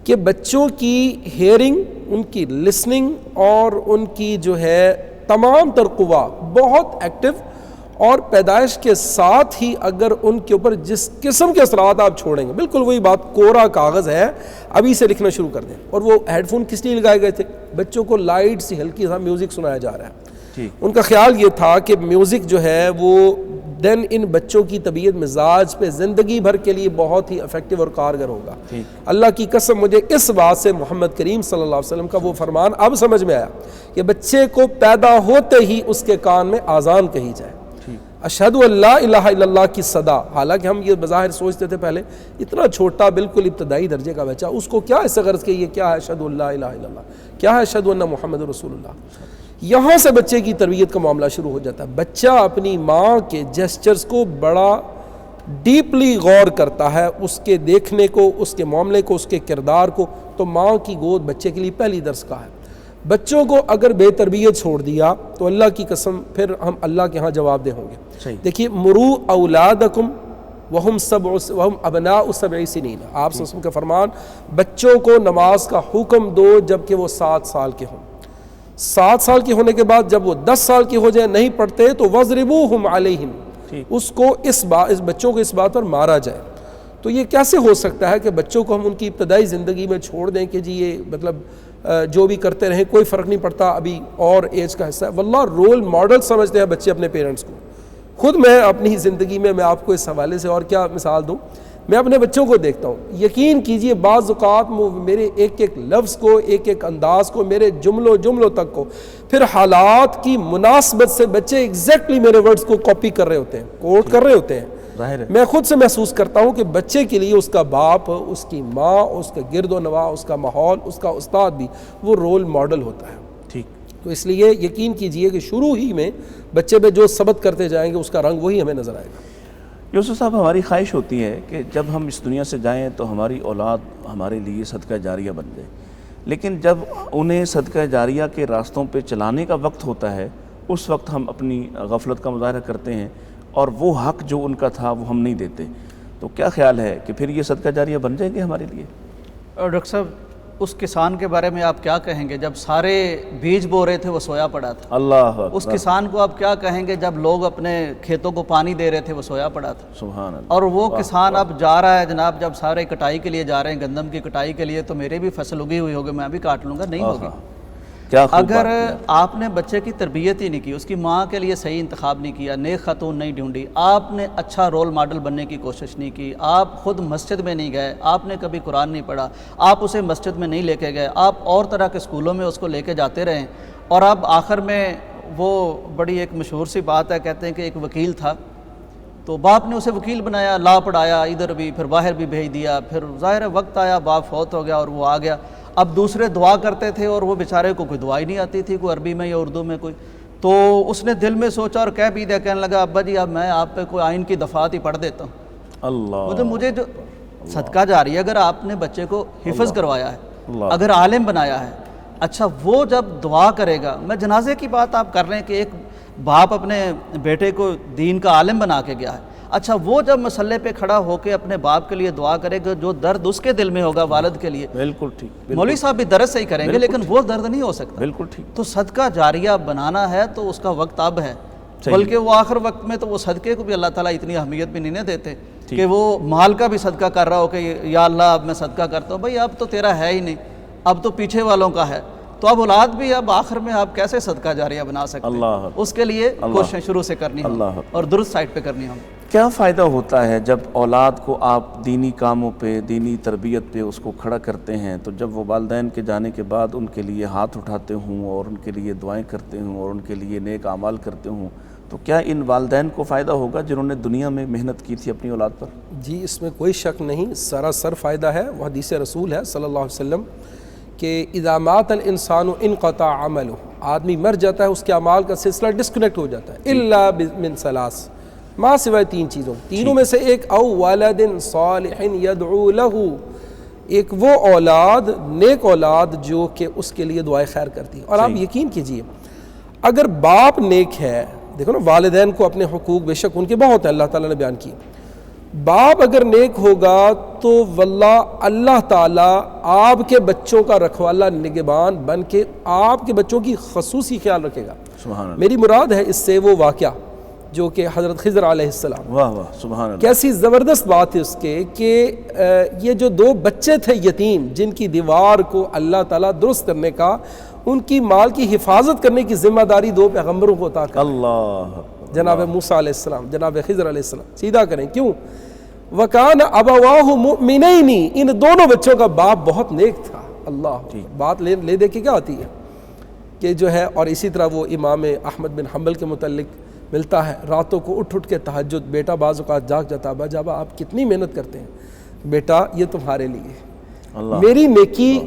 کہ بچوں کی ہیئرنگ, ان کی لسننگ اور ان کی جو ہے تمام تر قوا بہت ایکٹیو, اور پیدائش کے ساتھ ہی اگر ان کے اوپر جس قسم کے اثرات آپ چھوڑیں گے, بالکل وہی بات کوڑا کاغذ ہے, ابھی سے لکھنا شروع کر دیں. اور وہ ہیڈ فون کس لیے لگائے گئے تھے؟ بچوں کو لائٹ سی ہلکی سا میوزک سنایا جا رہا ہے. ان کا خیال یہ تھا کہ میوزک جو ہے وہ دین ان بچوں کی طبیعت مزاج پہ زندگی بھر کے لیے بہت ہی افیکٹو اور کارگر ہوگا. اللہ کی قسم مجھے اس بات سے محمد کریم صلی اللہ علیہ وسلم کا وہ فرمان اب سمجھ میں آیا کہ بچے کو پیدا ہوتے ہی اس کے کان میں آذان کہی جائے, اشہدو ان لا الہ الا اللہ کی صدا. حالانکہ ہم یہ بظاہر سوچتے تھے پہلے اتنا چھوٹا بالکل ابتدائی درجے کا بچہ, اس کو کیا اس غرض کہ یہ کیا ہے اشہدو ان لا الہ الا اللہ, کیا ہے اشہدو ان محمد رسول اللہ. یہاں سے بچے کی تربیت کا معاملہ شروع ہو جاتا ہے. بچہ اپنی ماں کے جیسچرز کو بڑا ڈیپلی غور کرتا ہے, اس کے دیکھنے کو, اس کے معاملے کو, اس کے کردار کو. تو ماں کی گود بچے کے لیے پہلی درس کا ہے. بچوں کو اگر بے تربیت چھوڑ دیا تو اللہ کی قسم پھر ہم اللہ کے ہاں جواب دہ ہوں گے. دیکھیے مرو اولادکم وہم ابناء 7 سنین, آپ صلی اللہ علیہ وسلم کا فرمان, بچوں کو نماز کا حکم دو جبکہ وہ 7 سال کے ہوں. 7 سال کے ہونے کے بعد جب وہ 10 سال کے ہو جائیں نہیں پڑھتے تو وَضْرِبُوهُمْ عَلَيْهِمْ, اس کو اس بچوں کو اس بات پر مارا جائے. تو یہ کیسے ہو سکتا ہے کہ بچوں کو ہم ان کی ابتدائی زندگی میں چھوڑ دیں کہ جی یہ مطلب جو بھی کرتے رہیں کوئی فرق نہیں پڑتا, ابھی اور ایج کا حصہ ہے. واللہ رول ماڈل سمجھتے ہیں بچے اپنے پیرنٹس کو. خود میں اپنی زندگی میں آپ کو اس حوالے سے اور کیا مثال دوں, میں اپنے بچوں کو دیکھتا ہوں, یقین کیجئے بعض اوقات میرے ایک ایک لفظ کو, ایک ایک انداز کو, میرے جملوں تک کو, پھر حالات کی مناسبت سے بچے ایگزیکٹلی میرے ورڈز کو کاپی کر رہے ہوتے ہیں, کوٹ کر رہے ہوتے ہیں. میں خود سے محسوس کرتا ہوں کہ بچے کے لیے اس کا باپ, اس کی ماں, اس کا گرد و نواح, اس کا ماحول, اس کا استاد بھی وہ رول ماڈل ہوتا ہے. ٹھیک, تو اس لیے یقین کیجئے کہ شروع ہی میں بچے پہ جو ثبت کرتے جائیں گے اس کا رنگ وہی ہمیں نظر آئے گا. یوسف صاحب, ہماری خواہش ہوتی ہے کہ جب ہم اس دنیا سے جائیں تو ہماری اولاد ہمارے لیے صدقہ جاریہ بن جائے, لیکن جب انہیں صدقہ جاریہ کے راستوں پہ چلانے کا وقت ہوتا ہے اس وقت ہم اپنی غفلت کا مظاہرہ کرتے ہیں اور وہ حق جو ان کا تھا وہ ہم نہیں دیتے. تو کیا خیال ہے کہ پھر یہ صدقہ جاریہ بن جائیں گے ہمارے لیے؟ ڈاکٹر صاحب اس کسان کے بارے میں آپ کیا کہیں گے جب سارے بیج بو رہے تھے وہ سویا پڑا تھا؟ اللہ اس کسان کو آپ کیا کہیں گے جب لوگ اپنے کھیتوں کو پانی دے رہے تھے وہ سویا پڑا تھا؟ سبحان اللہ. اور وہ کسان اب جا رہا ہے جناب، جب سارے کٹائی کے لیے جا رہے ہیں، گندم کی کٹائی کے لیے، تو میرے بھی فصل اگی ہوئی ہوگی، میں بھی کاٹ لوں گا، نہیں ہوگی. کیا خوب اگر بات. آپ نے بچے کی تربیت ہی نہیں کی، اس کی ماں کے لیے صحیح انتخاب نہیں کیا، نیک خاتون نہیں ڈھونڈی، آپ نے اچھا رول ماڈل بننے کی کوشش نہیں کی، آپ خود مسجد میں نہیں گئے، آپ نے کبھی قرآن نہیں پڑھا، آپ اسے مسجد میں نہیں لے کے گئے، آپ اور طرح کے اسکولوں میں اس کو لے کے جاتے رہے، اور اب آخر میں وہ بڑی ایک مشہور سی بات ہے، کہتے ہیں کہ ایک وکیل تھا تو باپ نے اسے وکیل بنایا، لا پڑھایا، ادھر بھی پھر باہر بھی بھیج دیا، پھر ظاہر ہے وقت آیا باپ فوت ہو گیا اور وہ آ گیا. اب دوسرے دعا کرتے تھے اور وہ بیچارے کو کوئی دعا ہی نہیں آتی تھی، کوئی عربی میں یا اردو میں کوئی. تو اس نے دل میں سوچا اور کہہ بھی دیا، کہنے لگا ابا جی اب میں آپ پہ کوئی آئین کی دفعات ہی پڑھ دیتا ہوں. اللہ. مطلب مجھے جو صدقہ جاری ہے، اگر آپ نے بچے کو حفظ کروایا ہے، اللہ. اگر عالم بنایا ہے، اچھا وہ جب دعا کرے گا، میں جنازے کی بات آپ کر رہے ہیں کہ ایک باپ اپنے بیٹے کو دین کا عالم بنا کے گیا ہے، اچھا وہ جب مسلے پہ کھڑا ہو کے اپنے باپ کے لیے دعا کرے گا، جو درد اس کے دل میں ہوگا والد کے لیے، بالکل ٹھیک. مولوی صاحب بھی درد سے ہی کریں گے لیکن وہ درد نہیں ہو سکتا. بالکل ٹھیک. تو صدقہ جاریہ بنانا ہے تو اس کا وقت اب ہے، بلکہ وہ آخر وقت میں تو وہ صدقے کو بھی اللہ تعالیٰ اتنی اہمیت بھی نہیں دیتے کہ وہ مال کا بھی صدقہ کر رہا ہو کہ یا اللہ اب میں صدقہ کرتا ہوں. بھائی اب تو تیرا ہے ہی نہیں، اب تو پیچھے والوں کا ہے، تو اب اولاد بھی اب آخر میں آپ کیسے صدقہ جاریہ بنا سکتے ہیں؟ اللہ. اس کے لیے کوششیں شروع سے کرنی ہوں اللہ. اور درست سائٹ پہ کرنی ہوں. کیا فائدہ ہوتا ہے جب اولاد کو آپ دینی کاموں پہ، دینی تربیت پہ اس کو کھڑا کرتے ہیں، تو جب وہ والدین کے جانے کے بعد ان کے لیے ہاتھ اٹھاتے ہوں اور ان کے لیے دعائیں کرتے ہوں اور ان کے لیے نیک اعمال کرتے ہوں، تو کیا ان والدین کو فائدہ ہوگا جنہوں نے دنیا میں محنت کی تھی اپنی اولاد پر؟ جی اس میں کوئی شک نہیں، سراسر فائدہ ہے. وہ حدیث رسول ہے صلی اللہ علیہ وسلم کہ اذا مات الانسان انقطع عملہ، آدمی مر جاتا ہے اس کے اعمال کا سلسلہ ڈسکنیکٹ ہو جاتا ہے، الا من ثلاث، ماں سوائے تین چیزوں، تینوں میں سے ایک او ولد صالح یدعو لہ، ایک وہ اولاد، نیک اولاد جو کہ اس کے لیے دعائے خیر کرتی ہے. اور آپ یقین کیجئے اگر باپ نیک ہے، دیکھو نا والدین کو اپنے حقوق بے شک ان کے بہت ہیں، اللہ تعالیٰ نے بیان کیے، باپ اگر نیک ہوگا تو واللہ اللہ تعالیٰ آپ کے بچوں کا رکھوالا نگہبان بن کے آپ کے بچوں کی خصوصی خیال رکھے گا. سبحان اللہ. میری مراد ہے اس سے وہ واقعہ جو کہ حضرت خضر علیہ السلام، واہ واہ سبحان اللہ. کیسی زبردست بات ہے اس کے کہ یہ جو دو بچے تھے یتیم، جن کی دیوار کو اللہ تعالیٰ درست کرنے کا، ان کی مال کی حفاظت کرنے کی ذمہ داری دو پیغمبروں کو عطا کر، اللہ. جناب موسیٰ علیہ السلام، جناب خضر علیہ السلام. سیدھا کریں کیوں؟ وَكَانَ أَبَوَاهُ مُؤْمِنَيْنِ، ان دونوں بچوں کا باپ بہت نیک تھا. اللہ بات لے دے کے کیا آتی ہے کہ جو ہے، اور اسی طرح وہ امام احمد بن حنبل کے متعلق ملتا ہے، راتوں کو اٹھ کے تہجد، بیٹا بعض اوقات جاگ جاتا، ابا جابا آپ کتنی محنت کرتے ہیں، بیٹا یہ تمہارے لیے، میری نیکی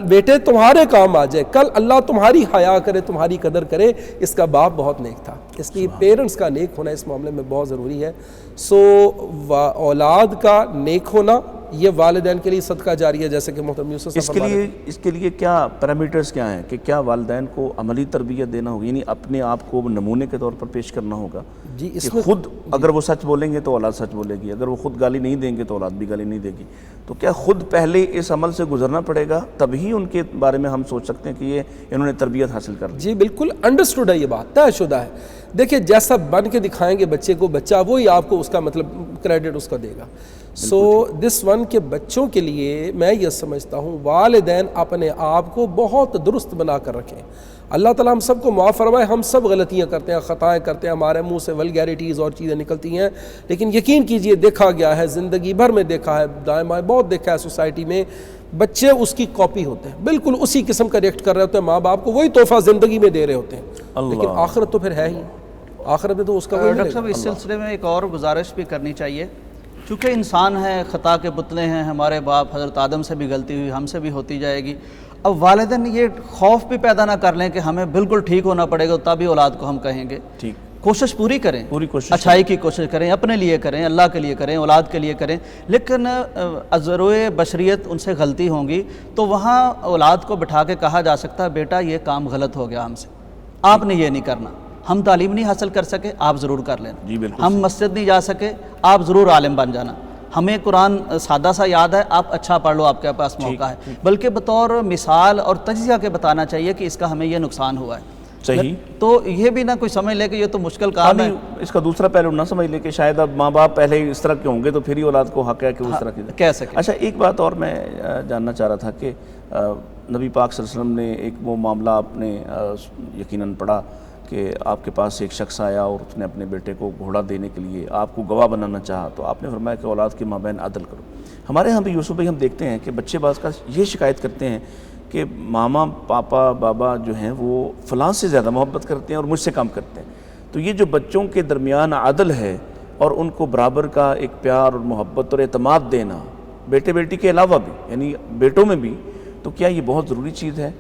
بیٹے تمہارے کام آ جائے، کل اللہ تمہاری حیا کرے، تمہاری قدر کرے. اس کا باپ بہت نیک تھا، اس لیے پیرنٹس کا نیک ہونا اس معاملے میں بہت ضروری ہے. اولاد کا نیک ہونا یہ والدین کے لیے صدقہ جاریہ، جیسے کہ محترم یوسف صاحب اس کے لیے کیا پیرامیٹرز کیا ہیں کہ کیا والدین کو عملی تربیت دینا ہوگی، یعنی اپنے آپ کو نمونے کے طور پر پیش کرنا ہوگا؟ جی اس میں خود اگر وہ سچ بولیں گے تو اولاد سچ بولے گی، اگر وہ خود گالی نہیں دیں گے تو اولاد بھی گالی نہیں دے گی. تو کیا خود پہلے اس عمل سے گزرنا پڑے گا، تبھی ان کے بارے میں ہم سوچ سکتے ہیں کہ یہ انہوں نے تربیت حاصل کر لی؟ جی بالکل انڈرسٹوڈ ہے، یہ بات طے شدہ ہے. دیکھیں جیسا بن کے دکھائیں گے بچے کو، بچہ وہی آپ کو اس کا مطلب کریڈٹ اس کا دے گا. سو دس ون کے بچوں کے لیے میں یہ سمجھتا ہوں والدین اپنے آپ کو بہت درست بنا کر رکھیں. اللہ تعالیٰ ہم سب کو معاف فرمائے، ہم سب غلطیاں کرتے ہیں، خطائیں کرتے ہیں، ہمارے منہ سے ولگیریٹیز اور چیزیں نکلتی ہیں، لیکن یقین کیجئے دیکھا گیا ہے، زندگی بھر میں دیکھا ہے، دائیں بائیں بہت دیکھا ہے سوسائٹی میں، بچے اس کی کاپی ہوتے ہیں، بالکل اسی قسم کا ریئیکٹ کر رہے ہوتے ہیں، ماں باپ کو وہی تحفہ زندگی میں دے رہے ہوتے ہیں، لیکن آخرت تو پھر ہے ہی، آخرت میں تو اس کا کوئی ڈاکٹر صاحب اس سلسلے میں ایک اور گزارش بھی کرنی چاہیے، چونکہ انسان ہیں، خطا کے پتلے ہیں، ہمارے باپ حضرت آدم سے بھی غلطی ہوئی، ہم سے بھی ہوتی جائے گی. اب والدین یہ خوف بھی پیدا نہ کر لیں کہ ہمیں بالکل ٹھیک ہونا پڑے گا تبھی اولاد کو ہم کہیں گے. ٹھیک، کوشش پوری کریں، پوری کوشش، اچھائی کی کوشش کریں، اپنے لیے کریں، اللہ کے لیے کریں، اولاد کے لیے کریں، لیکن ذروع بشریت ان سے غلطی ہوں گی تو وہاں اولاد کو بٹھا کے کہا جا سکتا ہے بیٹا یہ کام غلط ہو گیا ہم سے، آپ نے یہ نہیں کرنا. ہم تعلیم نہیں حاصل کر سکے، آپ ضرور کر لینا. جی بالکل. ہم مسجد نہیں جا سکے، آپ ضرور عالم بن جانا. ہمیں قرآن سادہ سا یاد ہے، آپ اچھا پڑھ لو، آپ کے پاس موقع ہے، بلکہ بطور مثال اور تجزیہ کے بتانا چاہیے کہ اس کا ہمیں یہ نقصان ہوا ہے. صحیح. تو یہ بھی نہ کوئی سمجھ لے کہ یہ تو مشکل کام ہے. اس کا دوسرا پہلو نہ سمجھ لے کہ شاید اب ماں باپ پہلے اس طرح کے ہوں گے تو پھر ہی اولاد کو حق ہے کہ اس طرح کی کہہ سکے. اچھا ایک بات اور میں جاننا چاہ رہا تھا کہ نبی پاک صلی اللہ علیہ وسلم نے ایک وہ معاملہ آپ نے یقیناً پڑھا کہ آپ کے پاس ایک شخص آیا اور اس نے اپنے بیٹے کو گھوڑا دینے کے لیے آپ کو گواہ بنانا چاہا، تو آپ نے فرمایا کہ اولاد کے مابین عدل کرو. ہمارے ہاں بھی یوسف بھائی ہم دیکھتے ہیں کہ بچے بعض کا یہ شکایت کرتے ہیں کہ ماما پاپا بابا جو ہیں وہ فلاں سے زیادہ محبت کرتے ہیں اور مجھ سے کم کرتے ہیں. تو یہ جو بچوں کے درمیان عدل ہے اور ان کو برابر کا ایک پیار اور محبت اور اعتماد دینا بیٹے بیٹی کے علاوہ بھی، یعنی بیٹوں میں بھی، تو کیا یہ بہت ضروری چیز ہے؟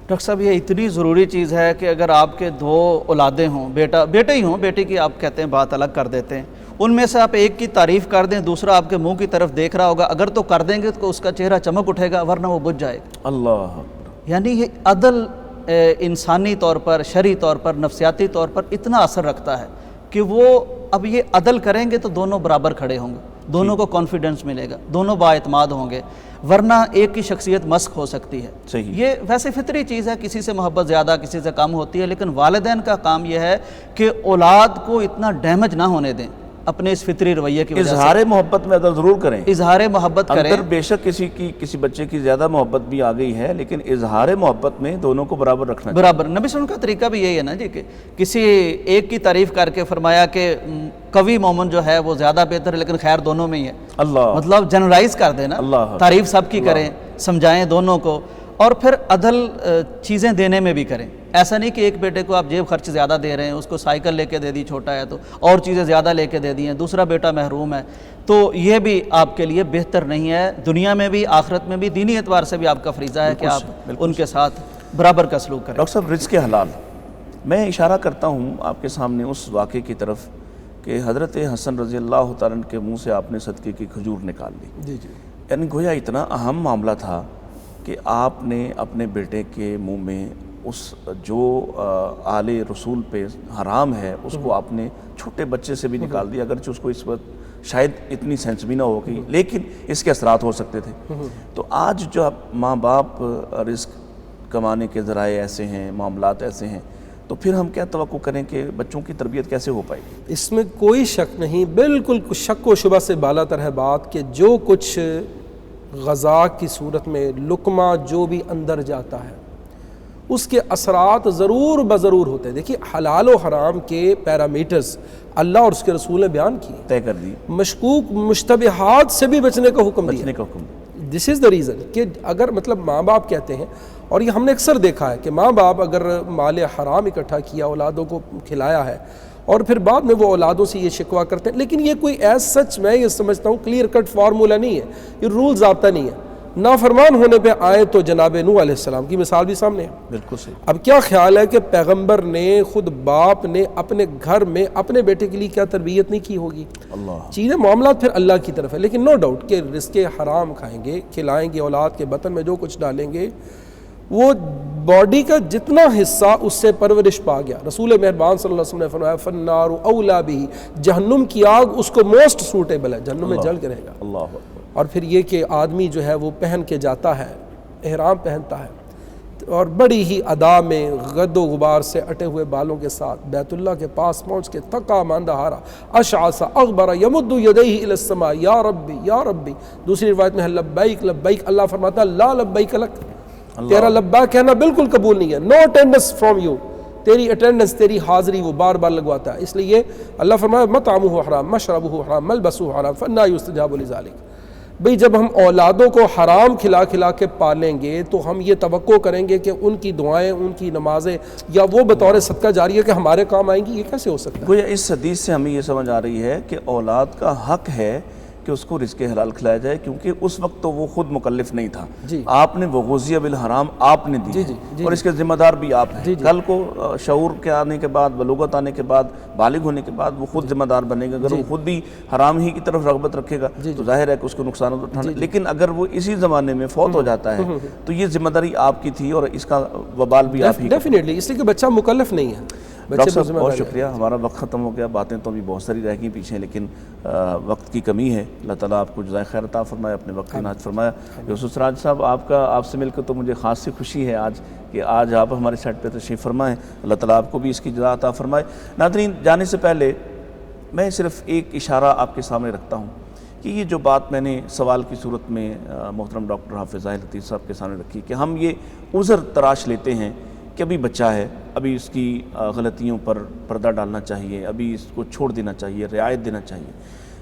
ڈاکٹر صاحب یہ اتنی ضروری چیز ہے کہ اگر آپ کے 2 اولادیں ہوں، بیٹے ہی ہوں، بیٹی کی آپ کہتے ہیں بات الگ کر دیتے ہیں، ان میں سے آپ ایک کی تعریف کر دیں، دوسرا آپ کے منہ کی طرف دیکھ رہا ہوگا، اگر تو کر دیں گے تو اس کا چہرہ چمک اٹھے گا، ورنہ وہ بجھ جائے گا. اللہ. یعنی یہ عدل انسانی طور پر، شرعی طور پر، نفسیاتی طور پر اتنا اثر رکھتا ہے کہ وہ اب یہ عدل کریں گے تو دونوں برابر کھڑے ہوں گے، دونوں کو کانفیڈنس ملے گا، دونوں بااعتماد ہوں گے، ورنہ ایک کی شخصیت مسخ ہو سکتی ہے. صحیح. یہ ویسے فطری چیز ہے، کسی سے محبت زیادہ کسی سے کم ہوتی ہے، لیکن والدین کا کام یہ ہے کہ اولاد کو اتنا ڈیمیج نہ ہونے دیں اپنے اس فطری رویے کی وجہ سے. اظہار محبت میں عدل ضرور کریں، اظہار محبت کریں. اندر بے شک کسی بچے کی زیادہ محبت بھی آ گئی ہے، لیکن اظہار محبت میں دونوں کو برابر رکھنا چاہیے. برابر. نبی صلی اللہ علیہ وسلم کا طریقہ بھی یہی ہے نا جی، کہ کسی ایک کی تعریف کر کے فرمایا کہ قوی مومن جو ہے وہ زیادہ بہتر ہے، لیکن خیر دونوں میں ہی ہے. اللہ. مطلب جنرلائز کر دینا، اللہ. تعریف سب کی کریں، سمجھائیں دونوں کو، اور پھر عدل چیزیں دینے میں بھی کریں. ایسا نہیں کہ ایک بیٹے کو آپ جیب خرچ زیادہ دے رہے ہیں، اس کو سائیکل لے کے دے دی، چھوٹا ہے تو اور چیزیں زیادہ لے کے دے دی ہیں، دوسرا بیٹا محروم ہے، تو یہ بھی آپ کے لیے بہتر نہیں ہے. دنیا میں بھی، آخرت میں بھی، دینی اعتبار سے بھی آپ کا فریضہ ہے کہ آپ ان کے ساتھ برابر کا سلوک کریں. ڈاکٹر صاحب رزق حلال، میں اشارہ کرتا ہوں آپ کے سامنے اس واقعے کی طرف کہ حضرت حسن رضی اللہ تعالیٰ عنہ کے منہ سے آپ نے صدقے کی کھجور نکال لی. جی جی. یعنی گویا اتنا اہم معاملہ تھا کہ آپ نے اپنے بیٹے کے منہ میں اس جو آل رسول پہ حرام ہے اس کو آپ نے چھوٹے بچے سے بھی نکال دیا، اگرچہ اس کو اس وقت شاید اتنی سینس بھی نہ ہو گئی، لیکن اس کے اثرات ہو سکتے تھے. تو آج جو ماں باپ رزق کمانے کے ذرائع ایسے ہیں، معاملات ایسے ہیں، تو پھر ہم کیا توقع کریں کہ بچوں کی تربیت کیسے ہو پائے گی؟ اس میں کوئی شک نہیں، بالکل شک و شبہ سے بالا تر ہے بات کہ جو کچھ غذا کی صورت میں لقمہ جو بھی اندر جاتا ہے اس کے اثرات ضرور بضرور ہوتے ہیں. دیکھیے حلال و حرام کے پیرامیٹرز اللہ اور اس کے رسول نے بیان کیے، طے کر دی، مشکوک مشتبہات سے بھی بچنے کا حکم دیا. بچنے کا حکم. دس از دا ریزن کہ اگر مطلب ماں باپ کہتے ہیں، اور یہ ہم نے اکثر دیکھا ہے کہ ماں باپ اگر مال حرام اکٹھا کیا، اولادوں کو کھلایا ہے، اور پھر بعد میں وہ اولادوں سے یہ شکوہ کرتے ہیں، لیکن یہ کوئی ایز سچ میں یہ سمجھتا ہوں کلیئر کٹ فارمولہ نہیں ہے، یہ رول ضابطہ نہیں ہے. نافرمان ہونے پہ آئے تو جناب نوح علیہ السلام کی مثال بھی سامنے ہے. بالکل صحیح. اب کیا خیال ہے کہ پیغمبر نے خود باپ نے اپنے گھر میں اپنے بیٹے کے لیے کیا تربیت نہیں کی ہوگی؟ اللہ. چیزیں معاملات پھر اللہ کی طرف ہے، لیکن نو ڈاؤٹ کہ رزق حرام کھائیں گے، کھلائیں گے، اولاد کے بطن میں جو کچھ ڈالیں گے وہ باڈی کا جتنا حصہ اس سے پرورش پا گیا. رسول مہربان صلی اللہ علیہ وسلم نے فرمایا فالنار اولا بھی، جہنم کی آگ اس کو موسٹ سوٹیبل ہے، جہنم میں جل کے رہے گا. اللہ. اور پھر یہ کہ آدمی جو ہے وہ پہن کے جاتا ہے، احرام پہنتا ہے، اور بڑی ہی ادا میں غد و غبار سے اٹے ہوئے بالوں کے ساتھ بیت اللہ کے پاس پہنچ کے تھکا ماندہ ہارا، اشعث اغبر یمد یدیہ الی السماء یا ربی یا ربی. دوسری روایت میں ہے لبیک لبیک، اللہ فرماتا ہے لا لبیک لک، تیرا لبیک کہنا بالکل قبول نہیں ہے، نو اٹینڈنس فرام یو، تیری اٹینڈنس تیری حاضری وہ بار بار لگواتا ہے. اس لیے اللہ فرمایا مطعمہ حرام مشربہ حرام ملبسہ حرام فانا یستجاب لذلک. بھئی جب ہم اولادوں کو حرام کھلا کھلا کے پالیں گے تو ہم یہ توقع کریں گے کہ ان کی دعائیں، ان کی نمازیں یا وہ بطور صدقہ جاریہ کہ ہمارے کام آئیں گی، یہ کیسے ہو سکتا ہے؟ گویا اس حدیث سے ہمیں یہ سمجھ آ رہی ہے کہ اولاد کا حق ہے کہ اس کو رزق حلال کھلایا جائے، کیونکہ اس وقت تو وہ خود مکلف نہیں تھا. جی. آپ نے وغوذی بالحرام آپ نے دی، اور اس کے ذمہ دار بھی آپ ہیں. کل کو شعور کے آنے کے بعد، بلوغت آنے کے بعد، بالغ ہونے کے بعد وہ خود ذمہ دار بنے گا. اگر وہ خود بھی حرام ہی کی طرف رغبت رکھے گا تو ظاہر ہے کہ اس کو نقصانات اٹھانا. لیکن اگر وہ اسی زمانے میں فوت ہو جاتا ہے تو یہ ذمہ داری آپ کی تھی اور اس کا وبال بھی آپ ہی. ڈیفینیٹلی، اس لیے کہ بچہ مکلف نہیں ہے. ڈاکٹر صاحب بہت شکریہ، ہمارا وقت ختم ہو گیا، باتیں تو ابھی بہت ساری رہ گئی پیچھے، لیکن وقت کی کمی ہے۔ اللہ تعالیٰ آپ کو جزائے خیر عطا فرمائے، اپنے وقت کی عنایت فرمایا۔ یوسف سراج صاحب، آپ سے مل کر تو مجھے خاص سی خوشی ہے آج کہ آج آپ ہمارے سیٹ پہ تشریف فرمائیں، اللہ تعالیٰ آپ کو بھی اس کی جزا عطا فرمائے۔ ناظرین، جانے سے پہلے میں صرف ایک اشارہ آپ کے سامنے رکھتا ہوں کہ یہ جو بات میں نے سوال کی صورت میں محترم ڈاکٹر حافظ ظاہر لطیف صاحب کے سامنے رکھی کہ ہم یہ عذر تراش لیتے ہیں کہ ابھی بچہ ہے، ابھی اس کی غلطیوں پر پردہ ڈالنا چاہیے، ابھی اس کو چھوڑ دینا چاہیے، رعایت دینا چاہیے،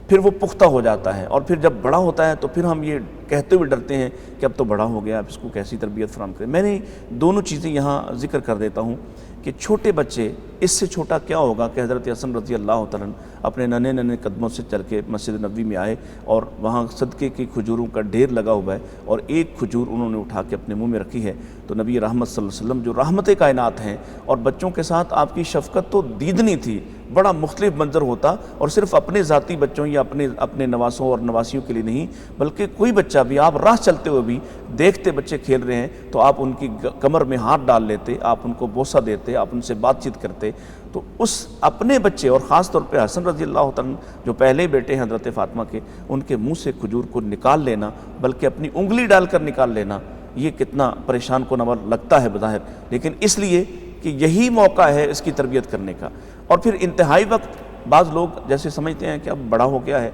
پھر وہ پختہ ہو جاتا ہے، اور پھر جب بڑا ہوتا ہے تو پھر ہم یہ کہتے ہوئے ڈرتے ہیں کہ اب تو بڑا ہو گیا، اب اس کو کیسی تربیت فراہم کریں۔ میں نے دونوں چیزیں یہاں ذکر کر دیتا ہوں کہ چھوٹے بچے، اس سے چھوٹا کیا ہوگا کہ حضرت حسن رضی اللہ تعالیٰ اپنے ننھے قدموں سے چل کے مسجد نبوی میں آئے اور وہاں صدقے کی کھجوروں کا ڈھیر لگا ہوا ہے اور ایک کھجور انہوں نے اٹھا کے اپنے منہ میں رکھی ہے، تو نبی رحمت صلی اللہ علیہ وسلم جو رحمت کائنات ہیں اور بچوں کے ساتھ آپ کی شفقت تو دیدنی تھی، بڑا مختلف منظر ہوتا، اور صرف اپنے ذاتی بچوں یا اپنے نواسوں اور نواسیوں کے لیے نہیں، بلکہ کوئی بچہ بھی آپ راہ چلتے ہوئے بھی دیکھتے بچے کھیل رہے ہیں تو آپ ان کی کمر میں ہاتھ ڈال لیتے، آپ ان کو بوسہ دیتے، آپ ان سے بات چیت کرتے۔ تو اس اپنے بچے، اور خاص طور پہ حسن رضی اللہ تعالیٰ جو پہلے بیٹے ہیں حضرت فاطمہ کے، ان کے منہ سے کھجور کو نکال لینا، بلکہ اپنی انگلی ڈال کر نکال لینا، یہ کتنا پریشان کن عمل لگتا ہے بظاہر، لیکن اس لیے کہ یہی موقع ہے اس کی تربیت کرنے کا۔ اور پھر انتہائی وقت بعض لوگ جیسے سمجھتے ہیں کہ اب بڑا ہو گیا ہے،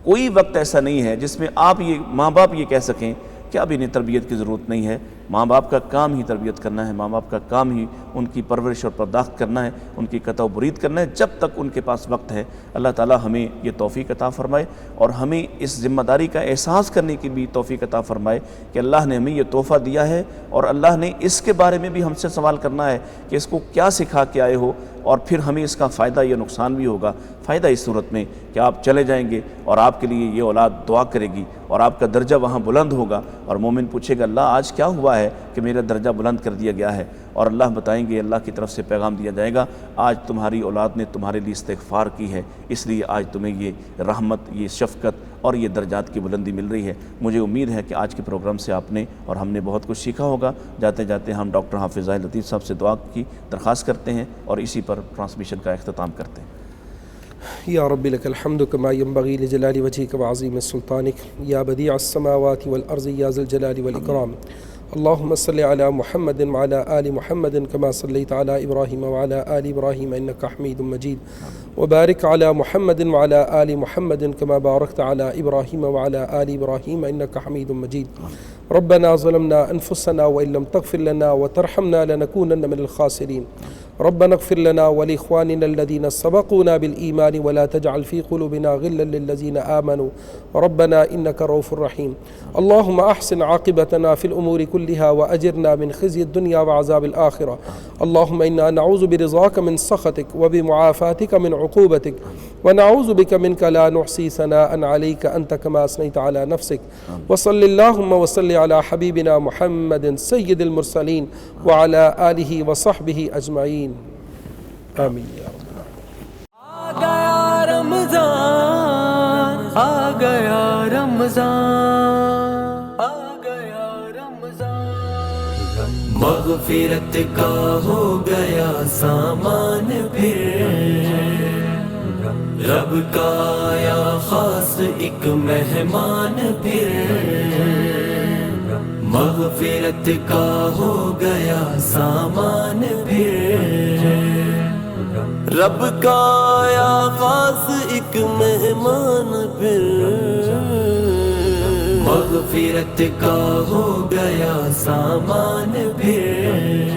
کوئی وقت ایسا نہیں ہے جس میں آپ یہ ماں باپ یہ کہہ سکیں کہ اب انہیں تربیت کی ضرورت نہیں ہے۔ ماں باپ کا کام ہی تربیت کرنا ہے، ماں باپ کا کام ہی ان کی پرورش اور پرداخت کرنا ہے، ان کی قطع و برید کرنا ہے جب تک ان کے پاس وقت ہے۔ اللہ تعالیٰ ہمیں یہ توفیق عطا فرمائے اور ہمیں اس ذمہ داری کا احساس کرنے کی بھی توفیق عطا فرمائے کہ اللہ نے ہمیں یہ تحفہ دیا ہے اور اللہ نے اس کے بارے میں بھی ہم سے سوال کرنا ہے کہ اس کو کیا سکھا کے آئے ہو، اور پھر ہمیں اس کا فائدہ یا نقصان بھی ہوگا۔ فائدہ اس صورت میں کہ آپ چلے جائیں گے اور آپ کے لیے یہ اولاد دعا کرے گی اور آپ کا درجہ وہاں بلند ہوگا، اور مومن پوچھے گا اللہ آج کیا ہوا ہے کہ میرا درجہ بلند کر دیا گیا ہے، اور اللہ بتائیں گے، اللہ کی طرف سے پیغام دیا جائے گا آج تمہاری اولاد نے تمہارے لیے استغفار کی ہے، اس لیے آج تمہیں یہ رحمت، یہ شفقت اور یہ درجات کی بلندی مل رہی ہے۔ مجھے امید ہے کہ آج کے پروگرام سے آپ نے اور ہم نے بہت کچھ سیکھا ہوگا۔ جاتے جاتے ہم ڈاکٹر حافظ ظاہر لطیف صاحب سے دعا کی درخواست کرتے ہیں اور اسی پر ٹرانسمیشن کا اختتام کرتے ہیں۔ یا رب لک الحمد کما ینبغی لجلال وجهک وعظیم سلطانک یا بدیع السماوات والارض یا ذی الجلال والاکرام۔ اللهم صل على محمد وعلى آل محمد كما صليت على إبراهيم وعلى آل إبراهيم إنك حميد مجيد، وبارك على محمد وعلى آل محمد كما باركت على إبراهيم وعلى آل إبراهيم إنك حميد مجيد۔ ربنا ظلمنا أنفسنا وإن لم تغفر لنا وترحمنا لنكونن من الخاسرين۔ ربنا اغفر لنا ولإخواننا الذين سبقونا بالإيمان ولا تجعل في قلوبنا غلا للذين آمنوا ربنا إنك رؤوف رحيم۔ اللهم أحسن عاقبتنا في الأمور كلها وأجرنا من خزي الدنيا وعذاب الآخرة۔ اللهم إنا نعوذ برضاك من سخطك وبمعافاتك من عقوبتك، ونعوذ بك منك لا نحصي ثناء عليك أنت كما أثنيت على نفسك۔ وصل اللهم وصل على حبيبنا محمد سيد المرسلين وعلى آله وصحبه أجمعين، آمین یا رب العالمین۔ آ گیا رمضان، آ گیا رمضان، آ گیا رمضان، مغفرت کا ہو گیا سامان پھر، رب کا آیا خاص ایک مہمان پھر، مغفرت کا ہو گیا سامان پھر، رب کا آیا خاص ایک مہمان پھر، مغفرت کا ہو گیا سامان